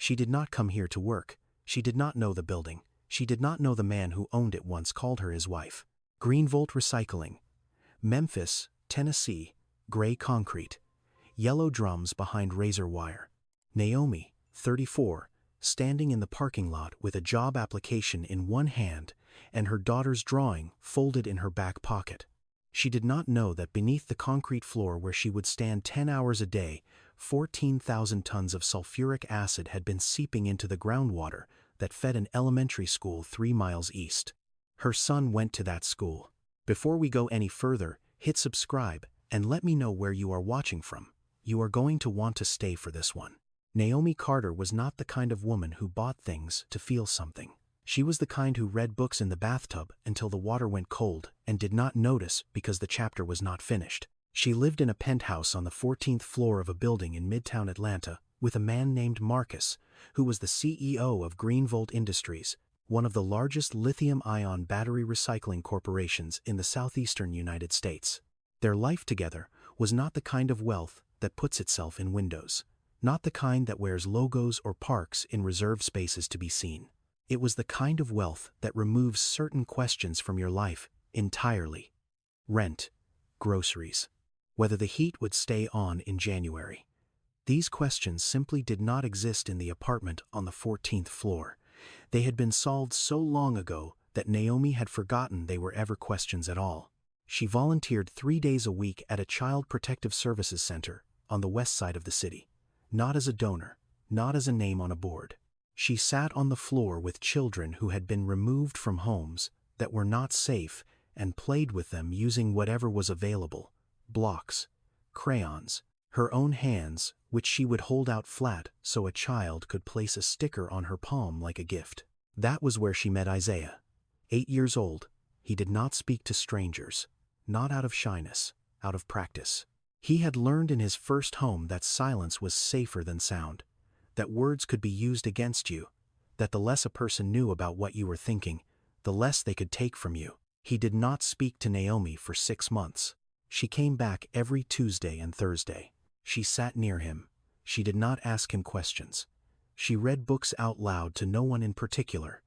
She did not come here to work. She did not know the building. She did not know the man who owned it once called her his wife. Greenvolt Recycling. Memphis, Tennessee, gray concrete. Yellow drums behind razor wire. Naomi, 34, standing in the parking lot with a job application in one hand and her daughter's drawing folded in her back pocket. She did not know that beneath the concrete floor where she would stand 10 hours a day, 14,000 tons of sulfuric acid had been seeping into the groundwater that fed an elementary school 3 miles east. Her son went to that school. Before we go any further, hit subscribe and let me know where you are watching from. You are going to want to stay for this one. Naomi Carter was not the kind of woman who bought things to feel something. She was the kind who read books in the bathtub until the water went cold and did not notice because the chapter was not finished. She lived in a penthouse on the 14th floor of a building in Midtown Atlanta with a man named Marcus, who was the CEO of Greenvolt Industries, one of the largest lithium-ion battery recycling corporations in the southeastern United States. Their life together was not the kind of wealth that puts itself in windows, not the kind that wears logos or parks in reserved spaces to be seen. It was the kind of wealth that removes certain questions from your life entirely. Rent, groceries, whether the heat would stay on in January. These questions simply did not exist in the apartment on the 14th floor. They had been solved so long ago that Naomi had forgotten they were ever questions at all. She volunteered 3 days a week at a child protective services center on the west side of the city, not as a donor, not as a name on a board. She sat on the floor with children who had been removed from homes that were not safe and played with them using whatever was available: blocks, crayons, her own hands, which she would hold out flat so a child could place a sticker on her palm like a gift. That was where she met Isaiah. 8 years old, he did not speak to strangers, not out of shyness, out of practice. He had learned in his first home that silence was safer than sound, that words could be used against you, that the less a person knew about what you were thinking, the less they could take from you. He did not speak to Naomi for 6 months. She came back every Tuesday and Thursday. She sat near him. She did not ask him questions. She read books out loud to no one in particular,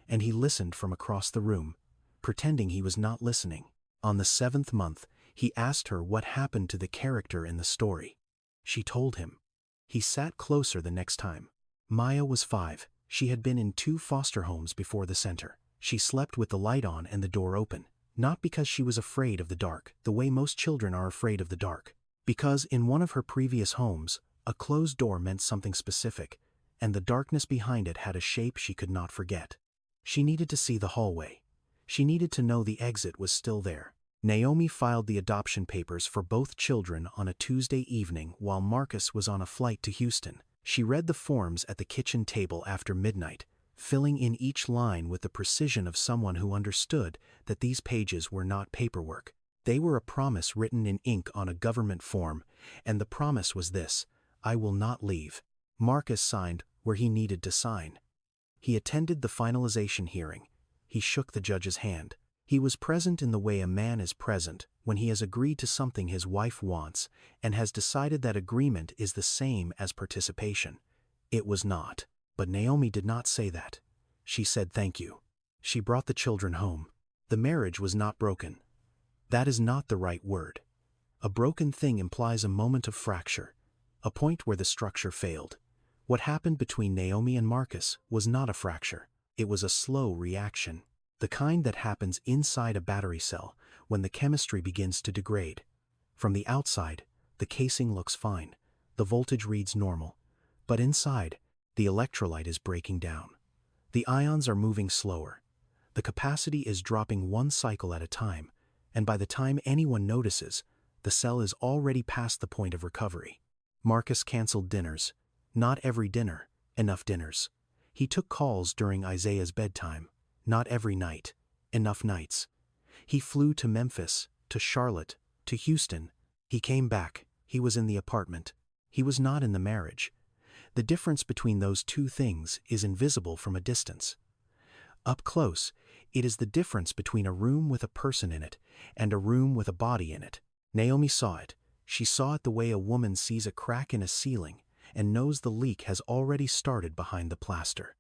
and he listened from across the room, pretending he was not listening. On the 7th month, he asked her what happened to the character in the story. She told him. He sat closer the next time. Maya was 5. She had been in 2 foster homes before the center. She slept with the light on and the door open, not because she was afraid of the dark, the way most children are afraid of the dark. Because in one of her previous homes, a closed door meant something specific, and the darkness behind it had a shape she could not forget. She needed to see the hallway. She needed to know the exit was still there. Naomi filed the adoption papers for both children on a Tuesday evening while Marcus was on a flight to Houston. She read the forms at the kitchen table after midnight, filling in each line with the precision of someone who understood that these pages were not paperwork. They were a promise written in ink on a government form, and the promise was this: I will not leave. Marcus signed where he needed to sign. He attended the finalization hearing. He shook the judge's hand. He was present in the way a man is present when he has agreed to something his wife wants and has decided that agreement is the same as participation. It was not. But Naomi did not say that. She said thank you. She brought the children home. The marriage was not broken. That is not the right word. A broken thing implies a moment of fracture, a point where the structure failed. What happened between Naomi and Marcus was not a fracture. It was a slow reaction. The kind that happens inside a battery cell when the chemistry begins to degrade. From the outside, the casing looks fine. The voltage reads normal. But inside, the electrolyte is breaking down. The ions are moving slower. The capacity is dropping 1 cycle at a time, and by the time anyone notices, the cell is already past the point of recovery. Marcus canceled dinners. Not every dinner, enough dinners. He took calls during Isaiah's bedtime. Not every night, enough nights. He flew to Memphis, to Charlotte, to Houston. He came back. He was in the apartment. He was not in the marriage. The difference between those two things is invisible from a distance. Up close, it is the difference between a room with a person in it and a room with a body in it. Naomi saw it. She saw it the way a woman sees a crack in a ceiling and knows the leak has already started behind the plaster.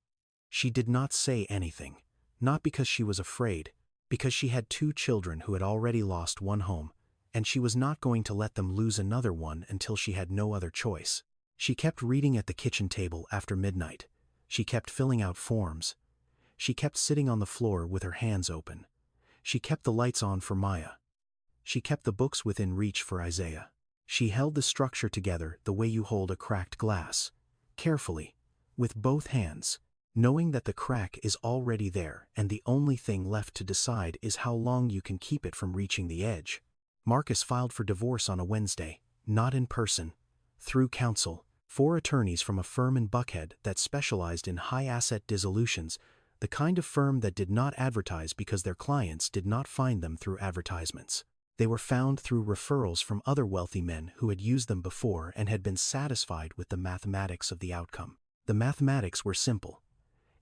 She did not say anything, not because she was afraid, because she had 2 children who had already lost one home, and she was not going to let them lose another one until she had no other choice. She kept reading at the kitchen table after midnight. She kept filling out forms. She kept sitting on the floor with her hands open. She kept the lights on for Maya. She kept the books within reach for Isaiah. She held the structure together the way you hold a cracked glass, carefully, with both hands, knowing that the crack is already there and the only thing left to decide is how long you can keep it from reaching the edge. Marcus filed for divorce on a Wednesday, not in person, through counsel, 4 attorneys from a firm in Buckhead that specialized in high-asset dissolutions, the kind of firm that did not advertise because their clients did not find them through advertisements. They were found through referrals from other wealthy men who had used them before and had been satisfied with the mathematics of the outcome. The mathematics were simple.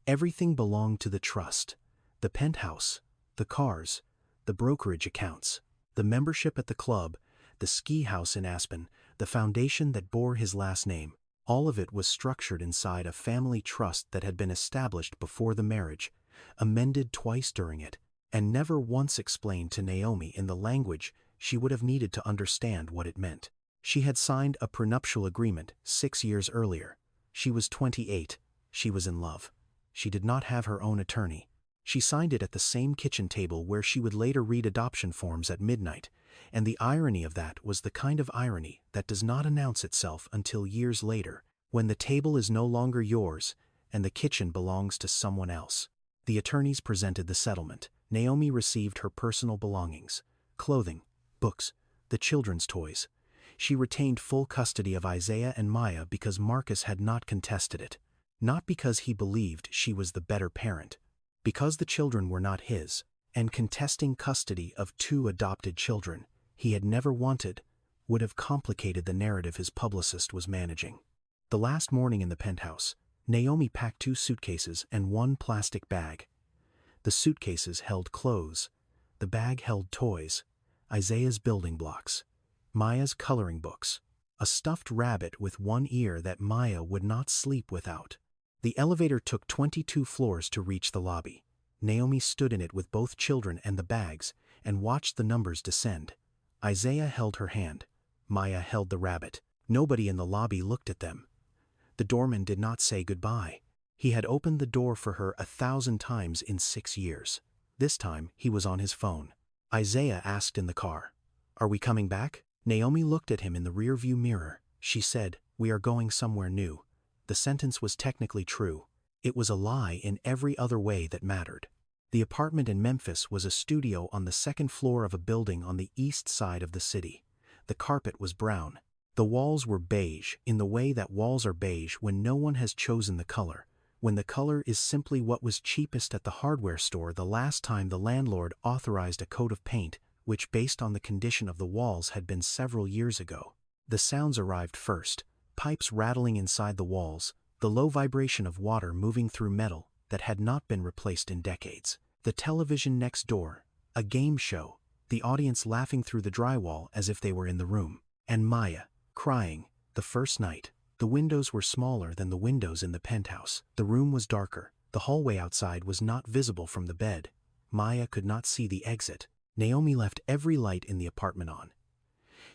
Everything belonged to the trust: the penthouse, the cars, the brokerage accounts, the membership at the club, the ski house in Aspen, the foundation that bore his last name. All of it was structured inside a family trust that had been established before the marriage, amended twice during it, and never once explained to Naomi in the language she would have needed to understand what it meant. She had signed a prenuptial agreement 6 years earlier. She was 28. She was in love. She did not have her own attorney. She signed it at the same kitchen table where she would later read adoption forms at midnight, and the irony of that was the kind of irony that does not announce itself until years later, when the table is no longer yours and the kitchen belongs to someone else. The attorneys presented the settlement. Naomi received her personal belongings: clothing, books, the children's toys. She retained full custody of Isaiah and Maya because Marcus had not contested it, not because he believed she was the better parent, because the children were not his, and contesting custody of 2 adopted children he had never wanted would have complicated the narrative his publicist was managing. The last morning in the penthouse, Naomi packed 2 suitcases and 1 plastic bag. The suitcases held clothes. The bag held toys, Isaiah's building blocks, Maya's coloring books, a stuffed rabbit with 1 ear that Maya would not sleep without. The elevator took 22 floors to reach the lobby. Naomi stood in it with both children and the bags and watched the numbers descend. Isaiah held her hand. Maya held the rabbit. Nobody in the lobby looked at them. The doorman did not say goodbye. He had opened the door for her 1,000 times in 6 years. This time he was on his phone. Isaiah asked in the car, "Are we coming back?" Naomi looked at him in the rearview mirror. She said, "We are going somewhere new." The sentence was technically true. It was a lie in every other way that mattered. The apartment in Memphis was a studio on the 2nd floor of a building on the east side of the city. The carpet was brown. The walls were beige in the way that walls are beige when no one has chosen the color, when the color is simply what was cheapest at the hardware store the last time the landlord authorized a coat of paint, which based on the condition of the walls had been several years ago. The sounds arrived first: pipes rattling inside the walls, the low vibration of water moving through metal that had not been replaced in decades. The television next door, a game show, the audience laughing through the drywall as if they were in the room, and Maya, crying, the first night. The windows were smaller than the windows in the penthouse. The room was darker. The hallway outside was not visible from the bed. Maya could not see the exit. Naomi left every light in the apartment on.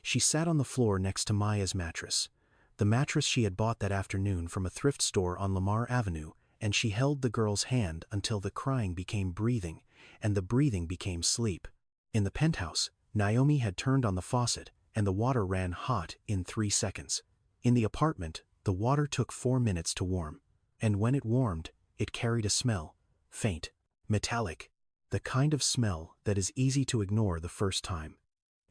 She sat on the floor next to Maya's mattress, the mattress she had bought that afternoon from a thrift store on Lamar Avenue, and she held the girl's hand until the crying became breathing, and the breathing became sleep. In the penthouse, Naomi had turned on the faucet, and the water ran hot in 3 seconds. In the apartment, the water took 4 minutes to warm, and when it warmed, it carried a smell, faint, metallic, the kind of smell that is easy to ignore the first time,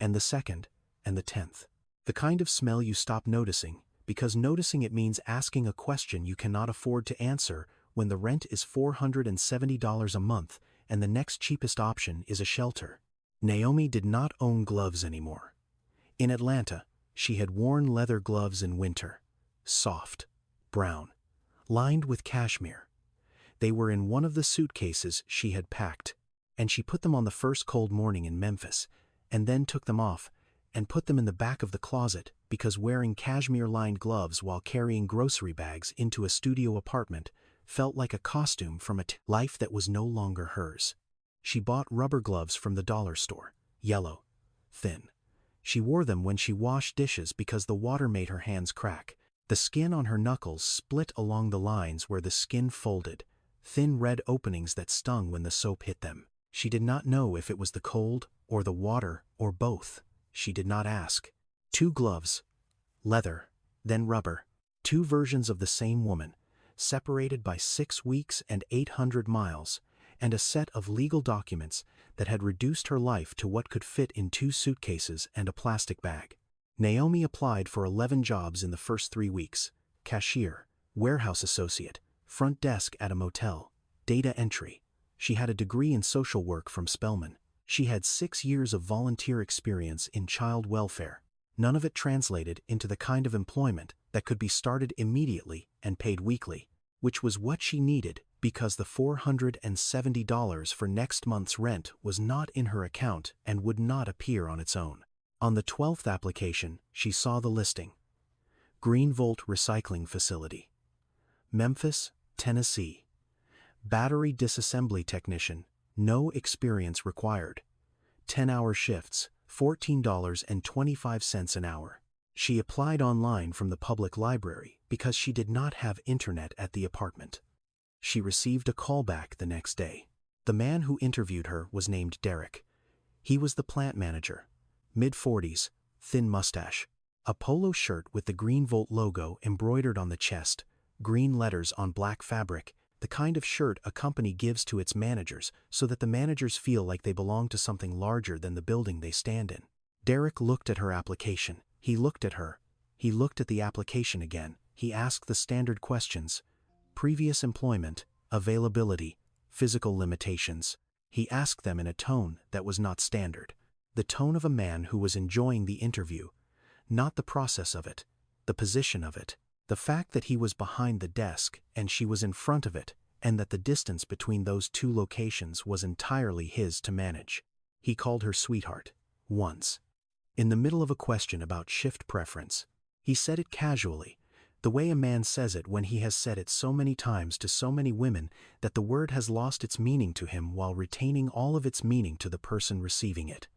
and the second, and the 10th. The kind of smell you stop noticing, because noticing it means asking a question you cannot afford to answer when the rent is $470 a month and the next cheapest option is a shelter. Naomi did not own gloves anymore. In Atlanta, she had worn leather gloves in winter, soft, brown, lined with cashmere. They were in one of the suitcases she had packed, and she put them on the first cold morning in Memphis, and then took them off and put them in the back of the closet because wearing cashmere-lined gloves while carrying grocery bags into a studio apartment felt like a costume from a life that was no longer hers. She bought rubber gloves from the dollar store, yellow, thin. She wore them when she washed dishes because the water made her hands crack. The skin on her knuckles split along the lines where the skin folded, thin red openings that stung when the soap hit them. She did not know if it was the cold, or the water, or both. She did not ask. 2 gloves. Leather, then rubber. 2 versions of the same woman, separated by 6 weeks and 800 miles, and a set of legal documents that had reduced her life to what could fit in 2 suitcases and a plastic bag. Naomi applied for 11 jobs in the first 3 weeks: cashier, warehouse associate, front desk at a motel, data entry. She had a degree in social work from Spelman. She had 6 years of volunteer experience in child welfare. None of it translated into the kind of employment that could be started immediately and paid weekly, which was what she needed because the $470 for next month's rent was not in her account and would not appear on its own. On the 12th application, she saw the listing. Greenvolt Recycling Facility, Memphis, Tennessee. Battery disassembly technician, no experience required. 10-hour shifts, $14.25 an hour. She applied online from the public library because she did not have internet at the apartment. She received a callback the next day. The man who interviewed her was named Derek. He was the plant manager. Mid-40s, thin mustache. A polo shirt with the Greenvolt logo embroidered on the chest, green letters on black fabric, the kind of shirt a company gives to its managers so that the managers feel like they belong to something larger than the building they stand in. Derek looked at her application. He looked at her. He looked at the application again. He asked the standard questions: previous employment, availability, physical limitations. He asked them in a tone that was not standard. The tone of a man who was enjoying the interview, not the process of it, the position of it, the fact that he was behind the desk and she was in front of it, and that the distance between those 2 locations was entirely his to manage. He called her sweetheart, once. In the middle of a question about shift preference, he said it casually, the way a man says it when he has said it so many times to so many women that the word has lost its meaning to him while retaining all of its meaning to the person receiving it.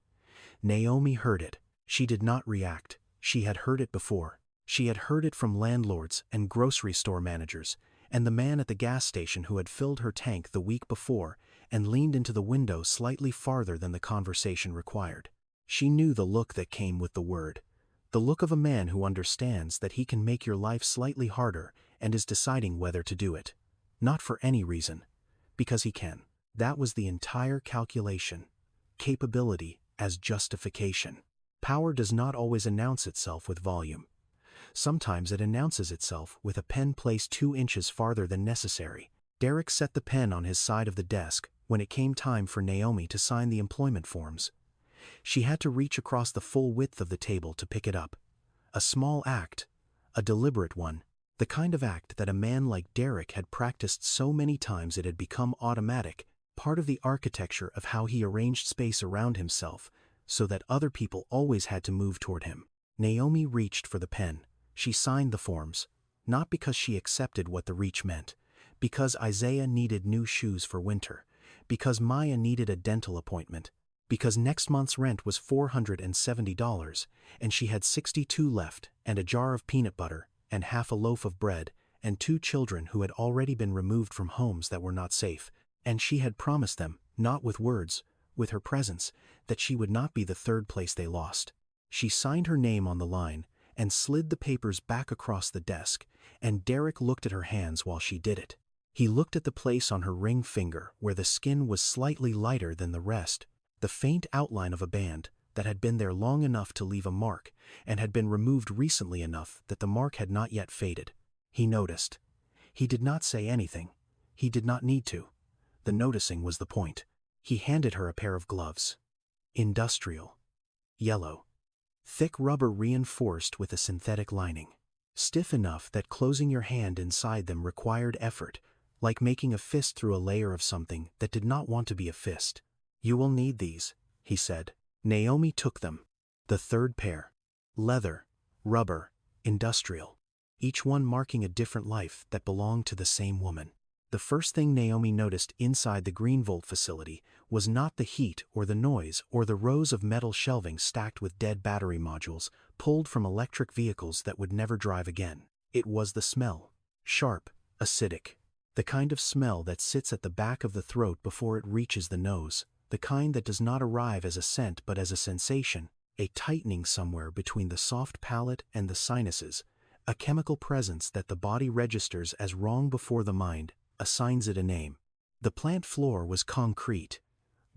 Naomi heard it. She did not react. She had heard it before. She had heard it from landlords and grocery store managers, and the man at the gas station who had filled her tank the week before and leaned into the window slightly farther than the conversation required. She knew the look that came with the word. The look of a man who understands that he can make your life slightly harder and is deciding whether to do it. Not for any reason. Because he can. That was the entire calculation. Capability as justification. Power does not always announce itself with volume. Sometimes it announces itself with a pen placed 2 inches farther than necessary. Derek set the pen on his side of the desk when it came time for Naomi to sign the employment forms. She had to reach across the full width of the table to pick it up. A small act, a deliberate one, the kind of act that a man like Derek had practiced so many times it had become automatic, part of the architecture of how he arranged space around himself so that other people always had to move toward him. Naomi reached for the pen. She signed the forms, not because she accepted what the reach meant, because Isaiah needed new shoes for winter, because Maya needed a dental appointment, because next month's rent was $470 and she had 62 left and a jar of peanut butter and half a loaf of bread and 2 children who had already been removed from homes that were not safe, and she had promised them, not with words, with her presence, that she would not be the 3rd place they lost. She signed her name on the line and slid the papers back across the desk, and Derek looked at her hands while she did it. He looked at the place on her ring finger where the skin was slightly lighter than the rest, the faint outline of a band that had been there long enough to leave a mark and had been removed recently enough that the mark had not yet faded. He noticed. He did not say anything. He did not need to. The noticing was the point. He handed her a pair of gloves. Industrial. Yellow. Thick rubber reinforced with a synthetic lining. Stiff enough that closing your hand inside them required effort, like making a fist through a layer of something that did not want to be a fist. "You will need these," he said. Naomi took them. The 3rd pair. Leather. rubber, industrial. Each one marking a different life that belonged to the same woman. The first thing Naomi noticed inside the Greenvolt facility was not the heat or the noise or the rows of metal shelving stacked with dead battery modules pulled from electric vehicles that would never drive again. It was the smell. Sharp, acidic. The kind of smell that sits at the back of the throat before it reaches the nose. The kind that does not arrive as a scent but as a sensation. A tightening somewhere between the soft palate and the sinuses. A chemical presence that the body registers as wrong before the mind assigns it a name. The plant floor was concrete,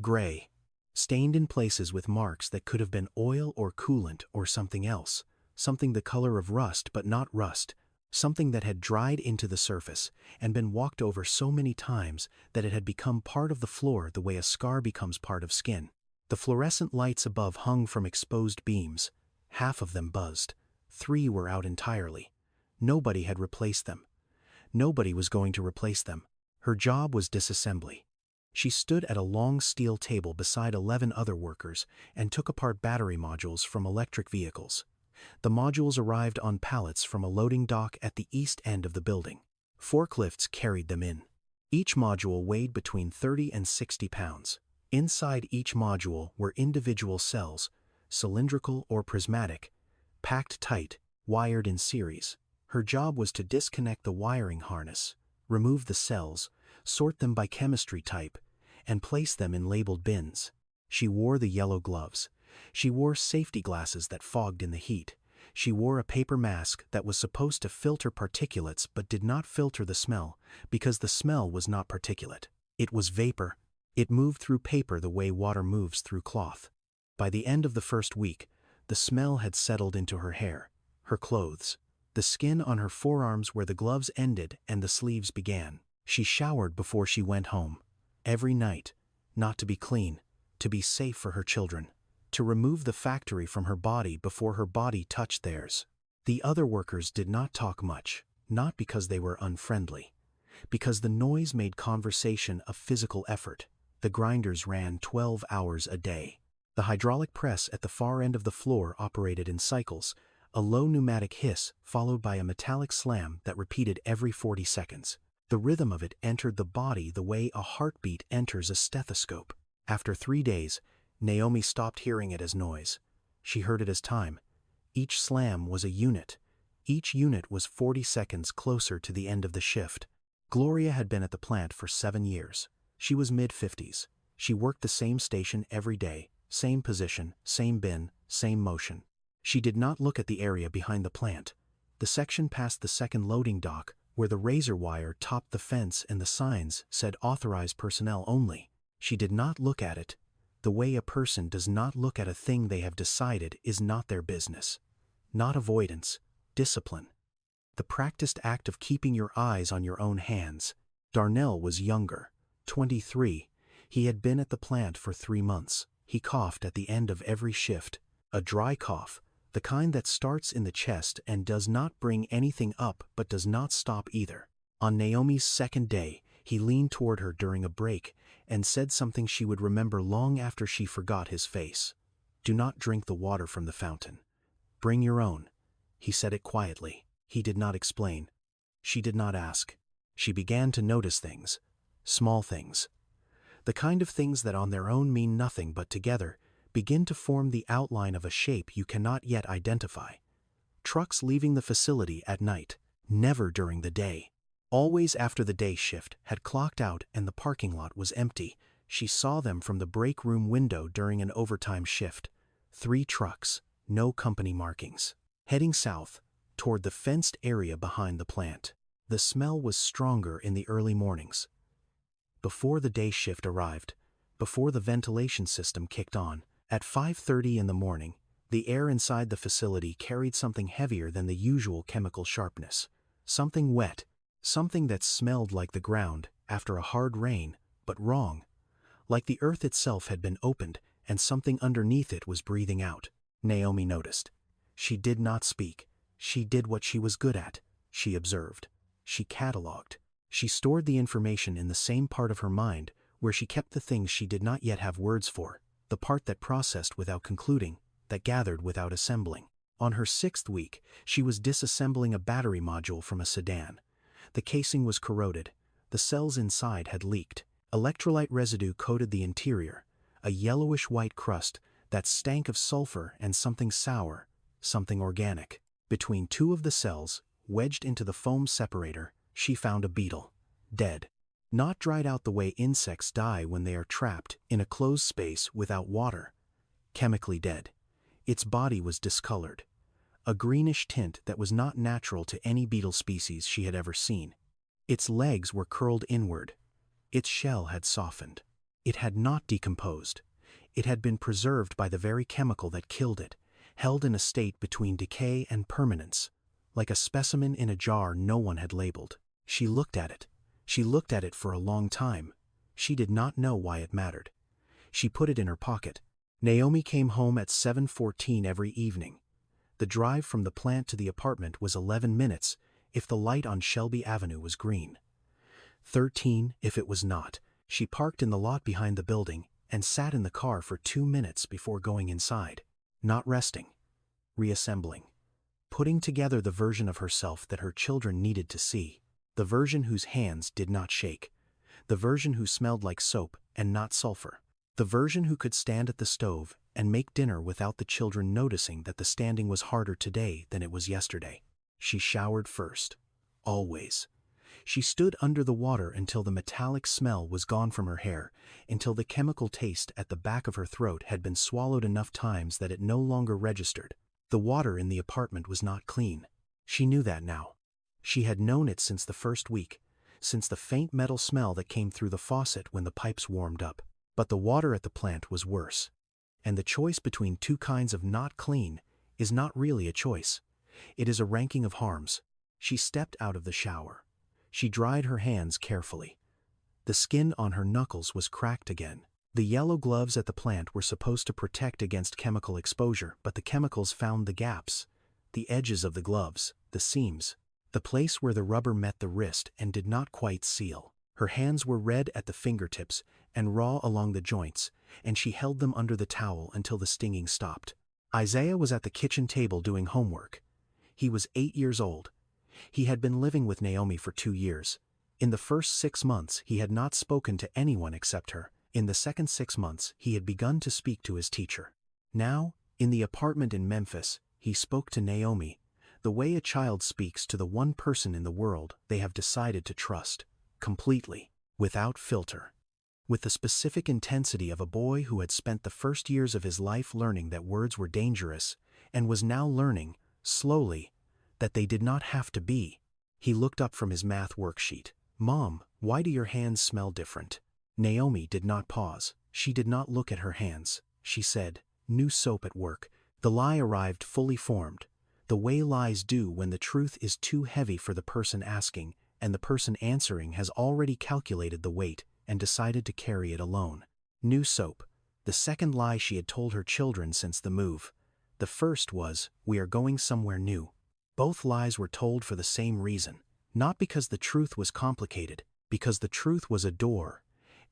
gray, stained in places with marks that could have been oil or coolant or something else, something the color of rust but not rust, something that had dried into the surface and been walked over so many times that it had become part of the floor the way a scar becomes part of skin. The fluorescent lights above hung from exposed beams. Half of them buzzed. 3 were out entirely. Nobody had replaced them. Nobody was going to replace them. Her job was disassembly. She stood at a long steel table beside 11 other workers and took apart battery modules from electric vehicles. The modules arrived on pallets from a loading dock at the east end of the building. Forklifts carried them in. Each module weighed between 30 and 60 pounds. Inside each module were individual cells, cylindrical or prismatic, packed tight, wired in series. Her job was to disconnect the wiring harness, remove the cells, sort them by chemistry type, and place them in labeled bins. She wore the yellow gloves. She wore safety glasses that fogged in the heat. She wore a paper mask that was supposed to filter particulates but did not filter the smell, because the smell was not particulate. It was vapor. It moved through paper the way water moves through cloth. By the end of the first week, the smell had settled into her hair, her clothes, the skin on her forearms where the gloves ended and the sleeves began. She showered before she went home. Every night, not to be clean, to be safe for her children, to remove the factory from her body before her body touched theirs. The other workers did not talk much, not because they were unfriendly, because the noise made conversation a physical effort. The grinders ran 12 hours a day. The hydraulic press at the far end of the floor operated in cycles, a low pneumatic hiss followed by a metallic slam that repeated every 40 seconds. The rhythm of it entered the body the way a heartbeat enters a stethoscope. After 3 days, Naomi stopped hearing it as noise. She heard it as time. Each slam was a unit. Each unit was 40 seconds closer to the end of the shift. Gloria had been at the plant for 7 years. She was mid-50s. She worked the same station every day, same position, same bin, same motion. She did not look at the area behind the plant. The section past the second loading dock, where the razor wire topped the fence and the signs said authorized personnel only. She did not look at it. The way a person does not look at a thing they have decided is not their business. Not avoidance, discipline. The practiced act of keeping your eyes on your own hands. Darnell was younger, 23. He had been at the plant for 3 months. He coughed at the end of every shift. A dry cough, the kind that starts in the chest and does not bring anything up but does not stop either. On Naomi's second day, he leaned toward her during a break and said something she would remember long after she forgot his face. "Do not drink the water from the fountain. Bring your own." He said it quietly. He did not explain. She did not ask. She began to notice things. Small things. The kind of things that on their own mean nothing but together begin to form the outline of a shape you cannot yet identify. Trucks leaving the facility at night, never during the day. Always after the day shift had clocked out and the parking lot was empty, she saw them from the break room window during an overtime shift. 3 trucks, no company markings, heading south, toward the fenced area behind the plant. The smell was stronger in the early mornings. Before the day shift arrived, before the ventilation system kicked on, at 5:30 in the morning, the air inside the facility carried something heavier than the usual chemical sharpness. Something wet, something that smelled like the ground after a hard rain, but wrong. Like the earth itself had been opened and something underneath it was breathing out. Naomi noticed. She did not speak. She did what she was good at. She observed. She catalogued. She stored the information in the same part of her mind where she kept the things she did not yet have words for, the part that processed without concluding, that gathered without assembling. On her 6th week, she was disassembling a battery module from a sedan. The casing was corroded. The cells inside had leaked. Electrolyte residue coated the interior, a yellowish-white crust that stank of sulfur and something sour, something organic. Between two of the cells, wedged into the foam separator, she found a beetle, dead. Not dried out the way insects die when they are trapped in a closed space without water. Chemically dead. Its body was discolored, a greenish tint that was not natural to any beetle species she had ever seen. Its legs were curled inward. Its shell had softened. It had not decomposed. It had been preserved by the very chemical that killed it, held in a state between decay and permanence, like a specimen in a jar no one had labeled. She looked at it. She looked at it for a long time. She did not know why it mattered. She put it in her pocket. Naomi came home at 7:14 every evening. The drive from the plant to the apartment was 11 minutes if the light on Shelby Avenue was green. 13 if it was not. She parked in the lot behind the building and sat in the car for 2 minutes before going inside. Not resting. Reassembling. Putting together the version of herself that her children needed to see. The version whose hands did not shake. The version who smelled like soap and not sulfur. The version who could stand at the stove and make dinner without the children noticing that the standing was harder today than it was yesterday. She showered first. Always. She stood under the water until the metallic smell was gone from her hair, until the chemical taste at the back of her throat had been swallowed enough times that it no longer registered. The water in the apartment was not clean. She knew that now. She had known it since the first week, since the faint metal smell that came through the faucet when the pipes warmed up. But the water at the plant was worse. And the choice between two kinds of not clean is not really a choice. It is a ranking of harms. She stepped out of the shower. She dried her hands carefully. The skin on her knuckles was cracked again. The yellow gloves at the plant were supposed to protect against chemical exposure, but the chemicals found the gaps, the edges of the gloves, the seams, the place where the rubber met the wrist and did not quite seal. Her hands were red at the fingertips and raw along the joints, and she held them under the towel until the stinging stopped. Isaiah was at the kitchen table doing homework. He was 8 years old. He had been living with Naomi for 2 years. In the first 6 months, he had not spoken to anyone except her. In the second 6 months, he had begun to speak to his teacher. Now, in the apartment in Memphis, he spoke to Naomi, the way a child speaks to the one person in the world they have decided to trust, completely, without filter. With the specific intensity of a boy who had spent the first years of his life learning that words were dangerous, and was now learning, slowly, that they did not have to be. He looked up from his math worksheet. "Mom, why do your hands smell different?" Naomi did not pause. She did not look at her hands. She said, "New soap at work." The lie arrived fully formed, the way lies do when the truth is too heavy for the person asking, and the person answering has already calculated the weight and decided to carry it alone. New soap. The second lie she had told her children since the move. The first was, "We are going somewhere new." Both lies were told for the same reason, not because the truth was complicated, because the truth was a door,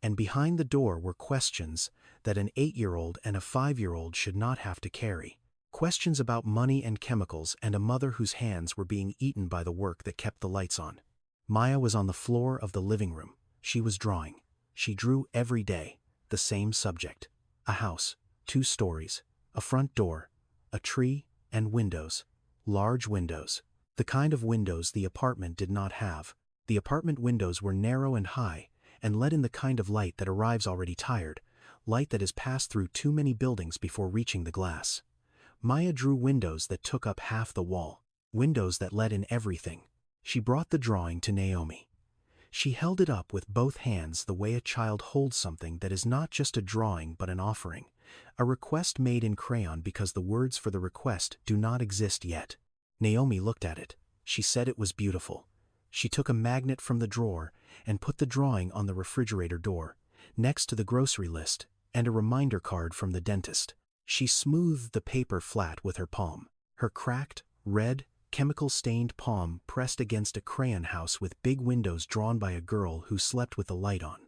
and behind the door were questions that an 8-year-old and a 5-year-old should not have to carry. Questions about money and chemicals and a mother whose hands were being eaten by the work that kept the lights on. Maya was on the floor of the living room. She was drawing. She drew every day, the same subject. A house, 2 stories, a front door, a tree, and windows. Large windows. The kind of windows the apartment did not have. The apartment windows were narrow and high, and let in the kind of light that arrives already tired, light that has passed through too many buildings before reaching the glass. Maya drew windows that took up half the wall, windows that let in everything. She brought the drawing to Naomi. She held it up with both hands the way a child holds something that is not just a drawing but an offering, a request made in crayon because the words for the request do not exist yet. Naomi looked at it. She said it was beautiful. She took a magnet from the drawer and put the drawing on the refrigerator door, next to the grocery list and a reminder card from the dentist. She smoothed the paper flat with her palm. Her cracked, red, chemical-stained palm pressed against a crayon house with big windows drawn by a girl who slept with the light on.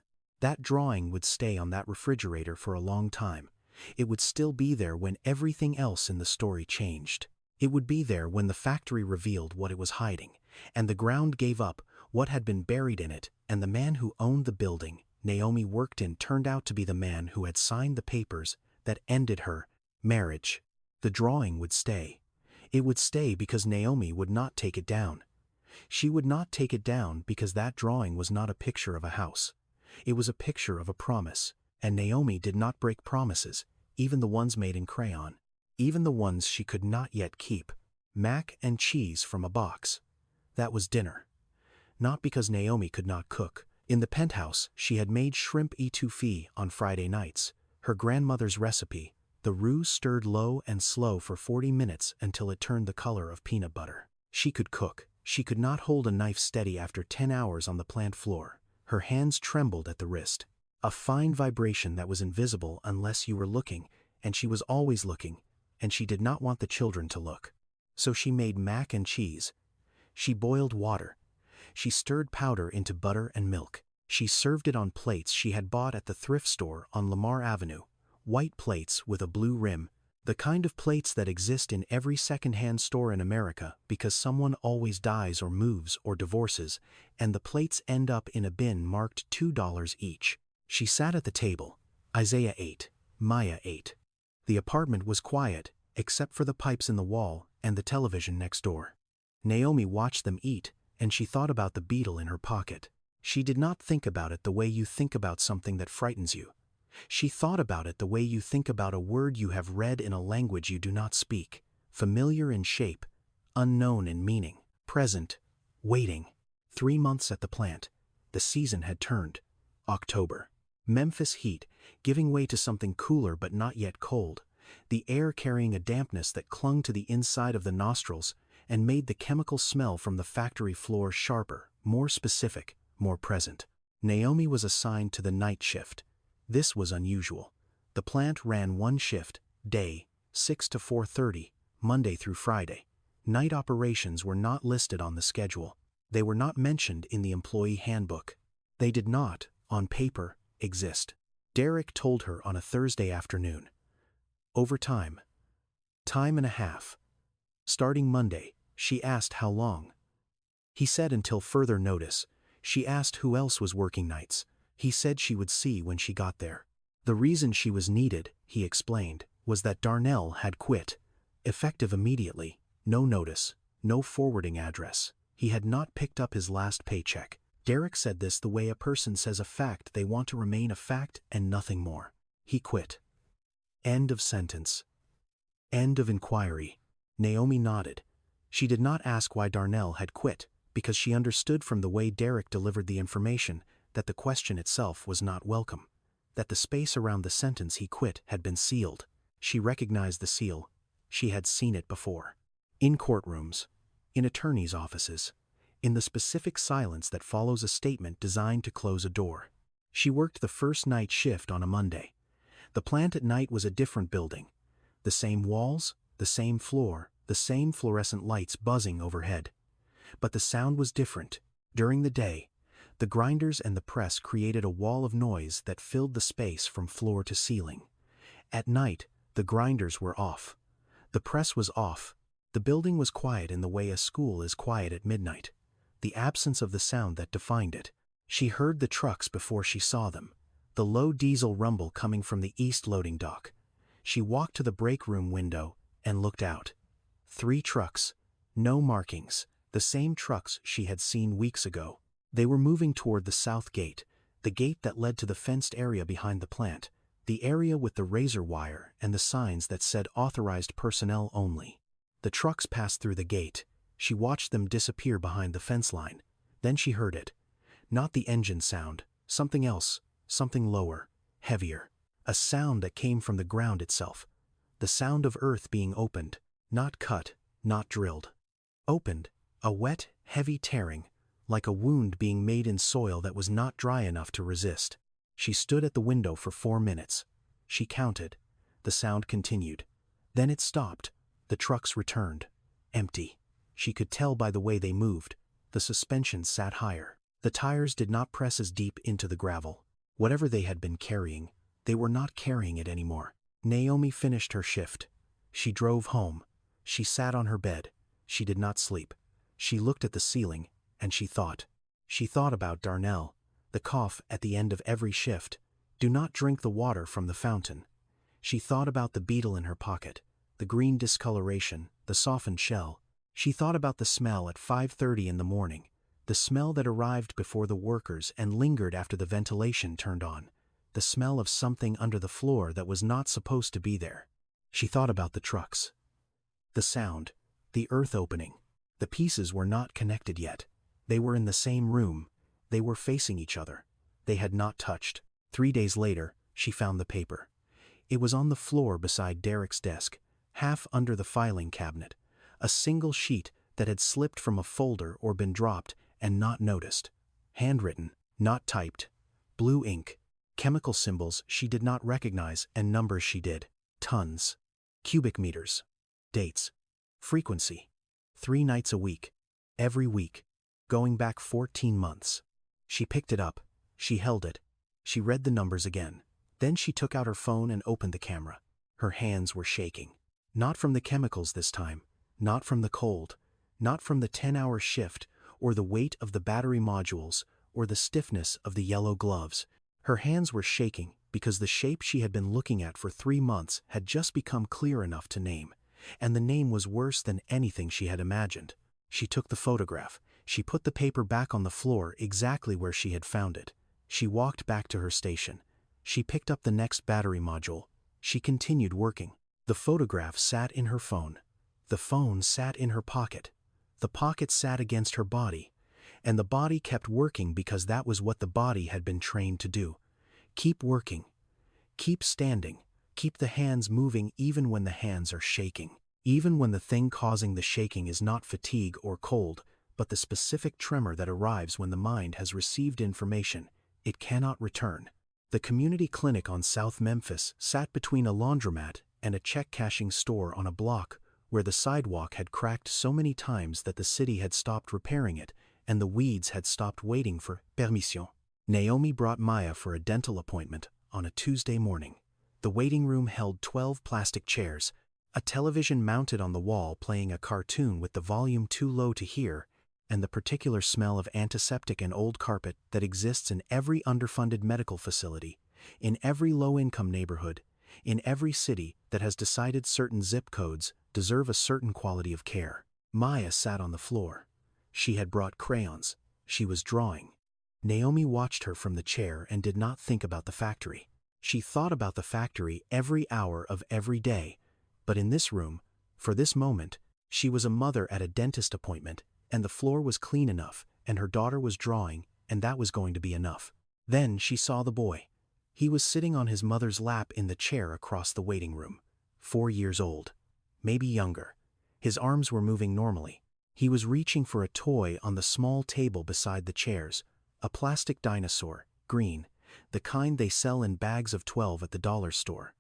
That drawing would stay on that refrigerator for a long time. It would still be there when everything else in the story changed. It would be there when the factory revealed what it was hiding, and the ground gave up what had been buried in it, and the man who owned the building Naomi worked in turned out to be the man who had signed the papers that ended her marriage. The drawing would stay. It would stay because Naomi would not take it down. She would not take it down because that drawing was not a picture of a house. It was a picture of a promise, and Naomi did not break promises, even the ones made in crayon, even the ones she could not yet keep. Mac and cheese from a box. That was dinner. Not because Naomi could not cook. In the penthouse, she had made shrimp étouffée on Friday nights, her grandmother's recipe. The roux stirred low and slow for 40 minutes until it turned the color of peanut butter. She could cook. She could not hold a knife steady after 10 hours on the plant floor. Her hands trembled at the wrist. A fine vibration that was invisible unless you were looking, and she was always looking, and she did not want the children to look. So she made mac and cheese. She boiled water. She stirred powder into butter and milk. She served it on plates she had bought at the thrift store on Lamar Avenue. White plates with a blue rim, the kind of plates that exist in every second-hand store in America because someone always dies or moves or divorces, and the plates end up in a bin marked $2 each. She sat at the table. Isaiah ate. Maya ate. The apartment was quiet, except for the pipes in the wall and the television next door. Naomi watched them eat, and she thought about the beetle in her pocket. She did not think about it the way you think about something that frightens you. She thought about it the way you think about a word you have read in a language you do not speak, familiar in shape, unknown in meaning, present, waiting. 3 months at the plant. The season had turned. October. Memphis heat, giving way to something cooler but not yet cold, the air carrying a dampness that clung to the inside of the nostrils and made the chemical smell from the factory floor sharper, more specific, more present. Naomi was assigned to the night shift. This was unusual. The plant ran one shift, day, 6 to 4:30, Monday through Friday. Night operations were not listed on the schedule. They were not mentioned in the employee handbook. They did not, on paper, exist. Derek told her on a Thursday afternoon. Overtime. Time and a half. Starting Monday, she asked how long. He said until further notice. She asked who else was working nights. He said she would see when she got there. The reason she was needed, he explained, was that Darnell had quit. Effective immediately, no notice, no forwarding address. He had not picked up his last paycheck. Derek said this the way a person says a fact they want to remain a fact and nothing more. He quit. End of sentence. End of inquiry. Naomi nodded. She did not ask why Darnell had quit, because she understood from the way Derek delivered the information that the question itself was not welcome, that the space around the sentence he quit had been sealed. She recognized the seal. She had seen it before. In courtrooms, in attorneys' offices, in the specific silence that follows a statement designed to close a door. She worked the first night shift on a Monday. The plant at night was a different building. The same walls, the same floor, the same fluorescent lights buzzing overhead. But the sound was different. During the day, the grinders and the press created a wall of noise that filled the space from floor to ceiling. At night, the grinders were off. The press was off. The building was quiet in the way a school is quiet at midnight. The absence of the sound that defined it. She heard the trucks before she saw them. The low diesel rumble coming from the east loading dock. She walked to the break room window and looked out. 3 trucks. No markings. The same trucks she had seen weeks ago. They were moving toward the south gate, the gate that led to the fenced area behind the plant, the area with the razor wire and the signs that said authorized personnel only. The trucks passed through the gate. She watched them disappear behind the fence line. Then she heard it. Not the engine sound, something else, something lower, heavier. A sound that came from the ground itself. The sound of earth being opened, not cut, not drilled. Opened, a wet, heavy tearing, like a wound being made in soil that was not dry enough to resist. She stood at the window for 4 minutes. She counted. The sound continued. Then it stopped. The trucks returned. Empty. She could tell by the way they moved. The suspension sat higher. The tires did not press as deep into the gravel. Whatever they had been carrying, they were not carrying it anymore. Naomi finished her shift. She drove home. She sat on her bed. She did not sleep. She looked at the ceiling, and she thought. She thought about Darnell, the cough at the end of every shift. Do not drink the water from the fountain. She thought about the beetle in her pocket, the green discoloration, the softened shell. She thought about the smell at 5:30 in the morning, the smell that arrived before the workers and lingered after the ventilation turned on, the smell of something under the floor that was not supposed to be there. She thought about the trucks. The sound, the earth opening. The pieces were not connected yet. They were in the same room. They were facing each other. They had not touched. 3 days later, she found the paper. It was on the floor beside Derek's desk, half under the filing cabinet, a single sheet that had slipped from a folder or been dropped and not noticed. Handwritten, not typed. Blue ink. Chemical symbols she did not recognize and numbers she did. Tons. Cubic meters. Dates. Frequency. 3 nights a week. Every week. Going back 14 months. She picked it up. She held it. She read the numbers again. Then she took out her phone and opened the camera. Her hands were shaking. Not from the chemicals this time. Not from the cold. Not from the 10-hour shift, or the weight of the battery modules, or the stiffness of the yellow gloves. Her hands were shaking because the shape she had been looking at for 3 months had just become clear enough to name. And the name was worse than anything she had imagined. She took the photograph. She put the paper back on the floor exactly where she had found it. She walked back to her station. She picked up the next battery module. She continued working. The photograph sat in her phone. The phone sat in her pocket. The pocket sat against her body. And the body kept working because that was what the body had been trained to do. Keep working. Keep standing. Keep the hands moving even when the hands are shaking. Even when the thing causing the shaking is not fatigue or cold, but the specific tremor that arrives when the mind has received information it cannot return. The community clinic on South Memphis sat between a laundromat and a check-cashing store on a block where the sidewalk had cracked so many times that the city had stopped repairing it and the weeds had stopped waiting for permission. Naomi brought Maya for a dental appointment on a Tuesday morning. The waiting room held 12 plastic chairs, a television mounted on the wall playing a cartoon with the volume too low to hear, and the particular smell of antiseptic and old carpet that exists in every underfunded medical facility, in every low-income neighborhood, in every city that has decided certain zip codes deserve a certain quality of care. Maya sat on the floor. She had brought crayons. She was drawing. Naomi watched her from the chair and did not think about the factory. She thought about the factory every hour of every day, but in this room, for this moment, she was a mother at a dentist appointment, and the floor was clean enough, and her daughter was drawing, and that was going to be enough. Then she saw the boy. He was sitting on his mother's lap in the chair across the waiting room. 4 years old. Maybe younger. His arms were moving normally. He was reaching for a toy on the small table beside the chairs, a plastic dinosaur, green, the kind they sell in bags of 12 at the dollar store.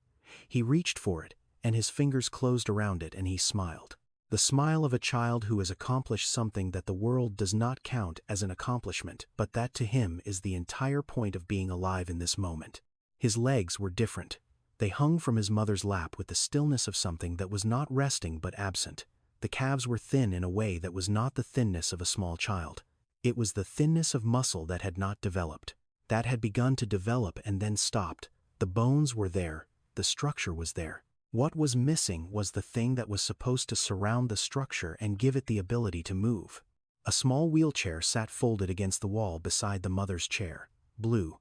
He reached for it, and his fingers closed around it, and he smiled. The smile of a child who has accomplished something that the world does not count as an accomplishment, but that to him is the entire point of being alive in this moment. His legs were different. They hung from his mother's lap with the stillness of something that was not resting but absent. The calves were thin in a way that was not the thinness of a small child. It was the thinness of muscle that had not developed. That had begun to develop and then stopped. The bones were there. The structure was there. What was missing was the thing that was supposed to surround the structure and give it the ability to move. A small wheelchair sat folded against the wall beside the mother's chair, blue,